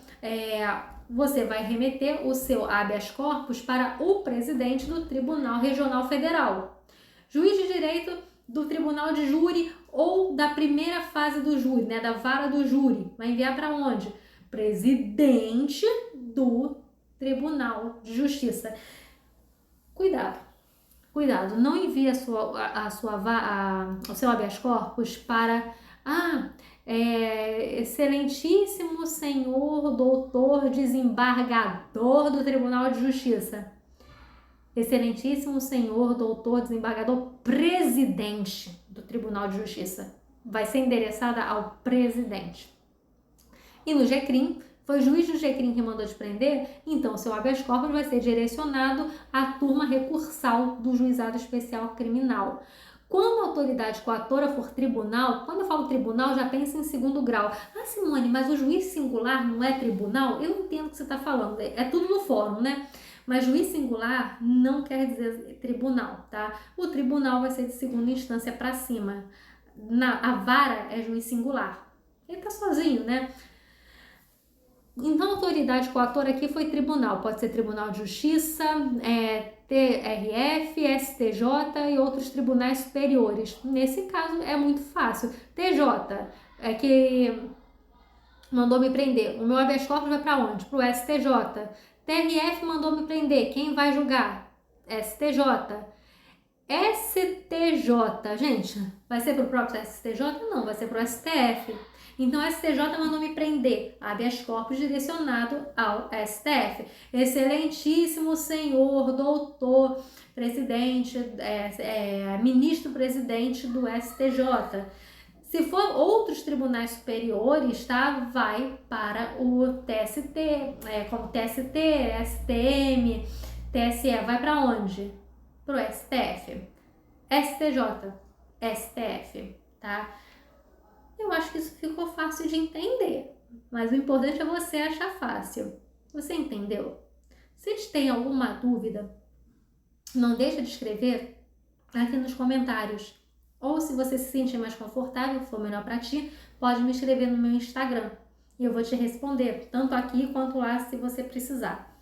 você vai remeter o seu habeas corpus para o presidente do Tribunal Regional Federal. Juiz de direito do Tribunal de Júri ou da primeira fase do júri, né, da vara do júri. Vai enviar para onde? Presidente do Tribunal de Justiça. Cuidado, não envie o seu habeas corpus para excelentíssimo senhor doutor desembargador do Tribunal de Justiça. Excelentíssimo senhor doutor desembargador presidente do Tribunal de Justiça. Vai ser endereçada ao presidente. E no GCRIM, foi o juiz do GCRIM que mandou te prender, então seu habeas corpus vai ser direcionado à turma recursal do Juizado Especial Criminal. Quando a autoridade coatora for tribunal, quando eu falo tribunal, já pensa em segundo grau. Ah, Simone, mas o juiz singular não é tribunal? Eu entendo o que você está falando, é tudo no fórum, né? Mas juiz singular não quer dizer tribunal, tá? O tribunal vai ser de segunda instância para cima. A vara é juiz singular. Ele tá sozinho, né? Então, a autoridade coatora aqui foi tribunal. Pode ser Tribunal de Justiça, TRF, STJ e outros tribunais superiores. Nesse caso, é muito fácil. TJ é que mandou me prender. O meu habeas corpus vai para onde? Para o STJ. TRF mandou me prender. Quem vai julgar? STJ. STJ, gente, vai ser pro próprio STJ? Não, vai ser pro STF. Então, o STJ mandou me prender. Habeas corpus direcionado ao STF. Excelentíssimo senhor, doutor, presidente, ministro-presidente do STJ. Se for outros tribunais superiores, tá? Vai para o TST, como TST, STM, TSE. Vai para onde? Para o STF. STJ, STF, tá? Eu acho que isso ficou fácil de entender, mas o importante é você achar fácil. Você entendeu? Se tem alguma dúvida, não deixa de escrever aqui nos comentários. Ou se você se sentir mais confortável, for melhor para ti, pode me escrever no meu Instagram. E eu vou te responder, tanto aqui quanto lá, se você precisar.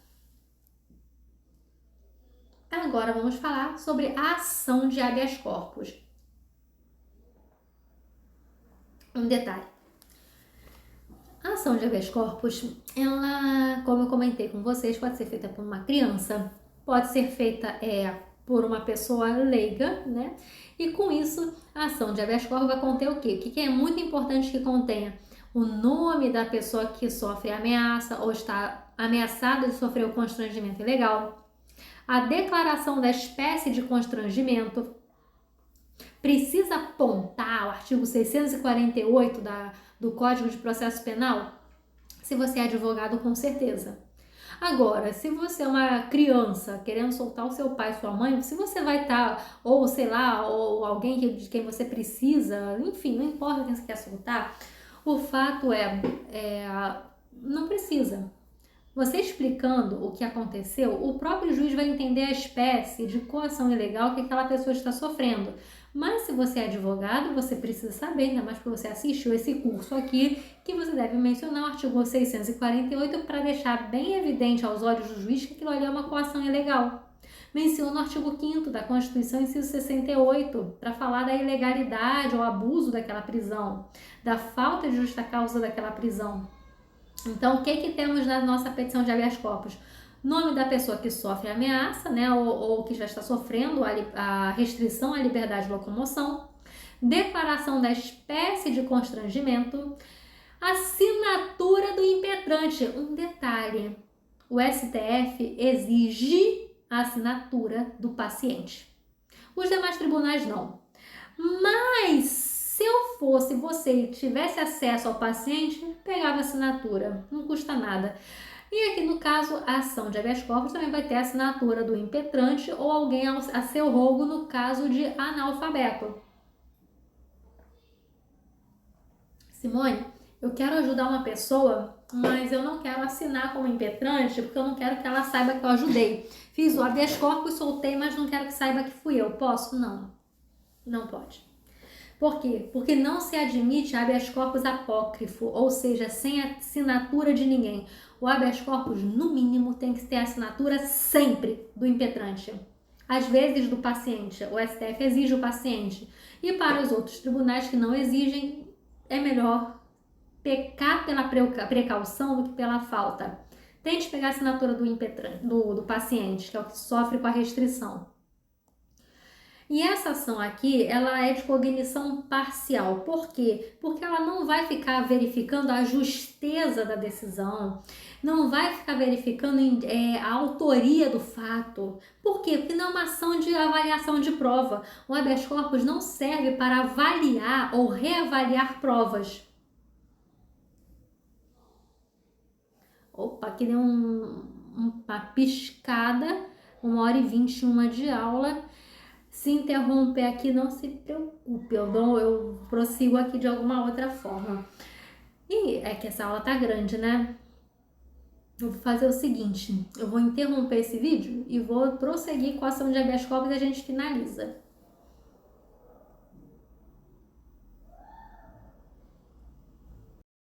Agora vamos falar sobre a ação de habeas corpus. Um detalhe. A ação de habeas corpus, ela, como eu comentei com vocês, pode ser feita por uma criança, pode ser feita por uma pessoa leiga, né? E com isso, a ação de habeas corpus vai conter o quê? O que é muito importante que contenha? O nome da pessoa que sofre ameaça ou está ameaçada de sofrer o constrangimento ilegal, a declaração da espécie de constrangimento, precisa apontar o artigo 648 do Código de Processo Penal? Se você é advogado, com certeza. Agora, se você é uma criança querendo soltar o seu pai, sua mãe, se você vai estar, ou sei lá, ou alguém de quem você precisa, enfim, não importa quem você quer soltar, o fato não precisa. Você explicando o que aconteceu, o próprio juiz vai entender a espécie de coação ilegal que aquela pessoa está sofrendo. Mas se você é advogado, você precisa saber, ainda mais porque você assistiu esse curso aqui, que você deve mencionar o artigo 648 para deixar bem evidente aos olhos do juiz que aquilo ali é uma coação ilegal. menciona o artigo 5º da Constituição, inciso 68, para falar da ilegalidade ou abuso daquela prisão, da falta de justa causa daquela prisão. Então, o que temos na nossa petição de habeas corpus? Nome da pessoa que sofre ameaça, né, ou que já está sofrendo a restrição à liberdade de locomoção, declaração da espécie de constrangimento, assinatura do impetrante. Um detalhe, o STF exige a assinatura do paciente. Os demais tribunais não. Mas se eu fosse você e tivesse acesso ao paciente, pegava a assinatura, não custa nada. E aqui no caso, a ação de habeas corpus também vai ter a assinatura do impetrante ou alguém a seu rogo no caso de analfabeto. Simone, eu quero ajudar uma pessoa, mas eu não quero assinar como impetrante porque eu não quero que ela saiba que eu ajudei. Fiz o habeas corpus, soltei, mas não quero que saiba que fui eu. Posso? Não. Não pode. Por quê? Porque não se admite habeas corpus apócrifo, ou seja, sem assinatura de ninguém. O habeas corpus, no mínimo, tem que ter assinatura sempre do impetrante. Às vezes do paciente. O STF exige o paciente. E para os outros tribunais que não exigem, é melhor pecar pela precaução do que pela falta. Tente pegar a assinatura do paciente, que é o que sofre com a restrição. E essa ação aqui, ela é de cognição parcial. Por quê? Porque ela não vai ficar verificando a justeza da decisão, não vai ficar verificando a autoria do fato. Por quê? Porque não é uma ação de avaliação de prova. O habeas corpus não serve para avaliar ou reavaliar provas. Opa, aqui deu uma piscada, 1h21 de aula. Se interromper aqui, não se preocupe, eu prossigo aqui de alguma outra forma. E é que essa aula tá grande, né? Eu vou fazer o seguinte, eu vou interromper esse vídeo e vou prosseguir com a ação de habeas corpus e a gente finaliza.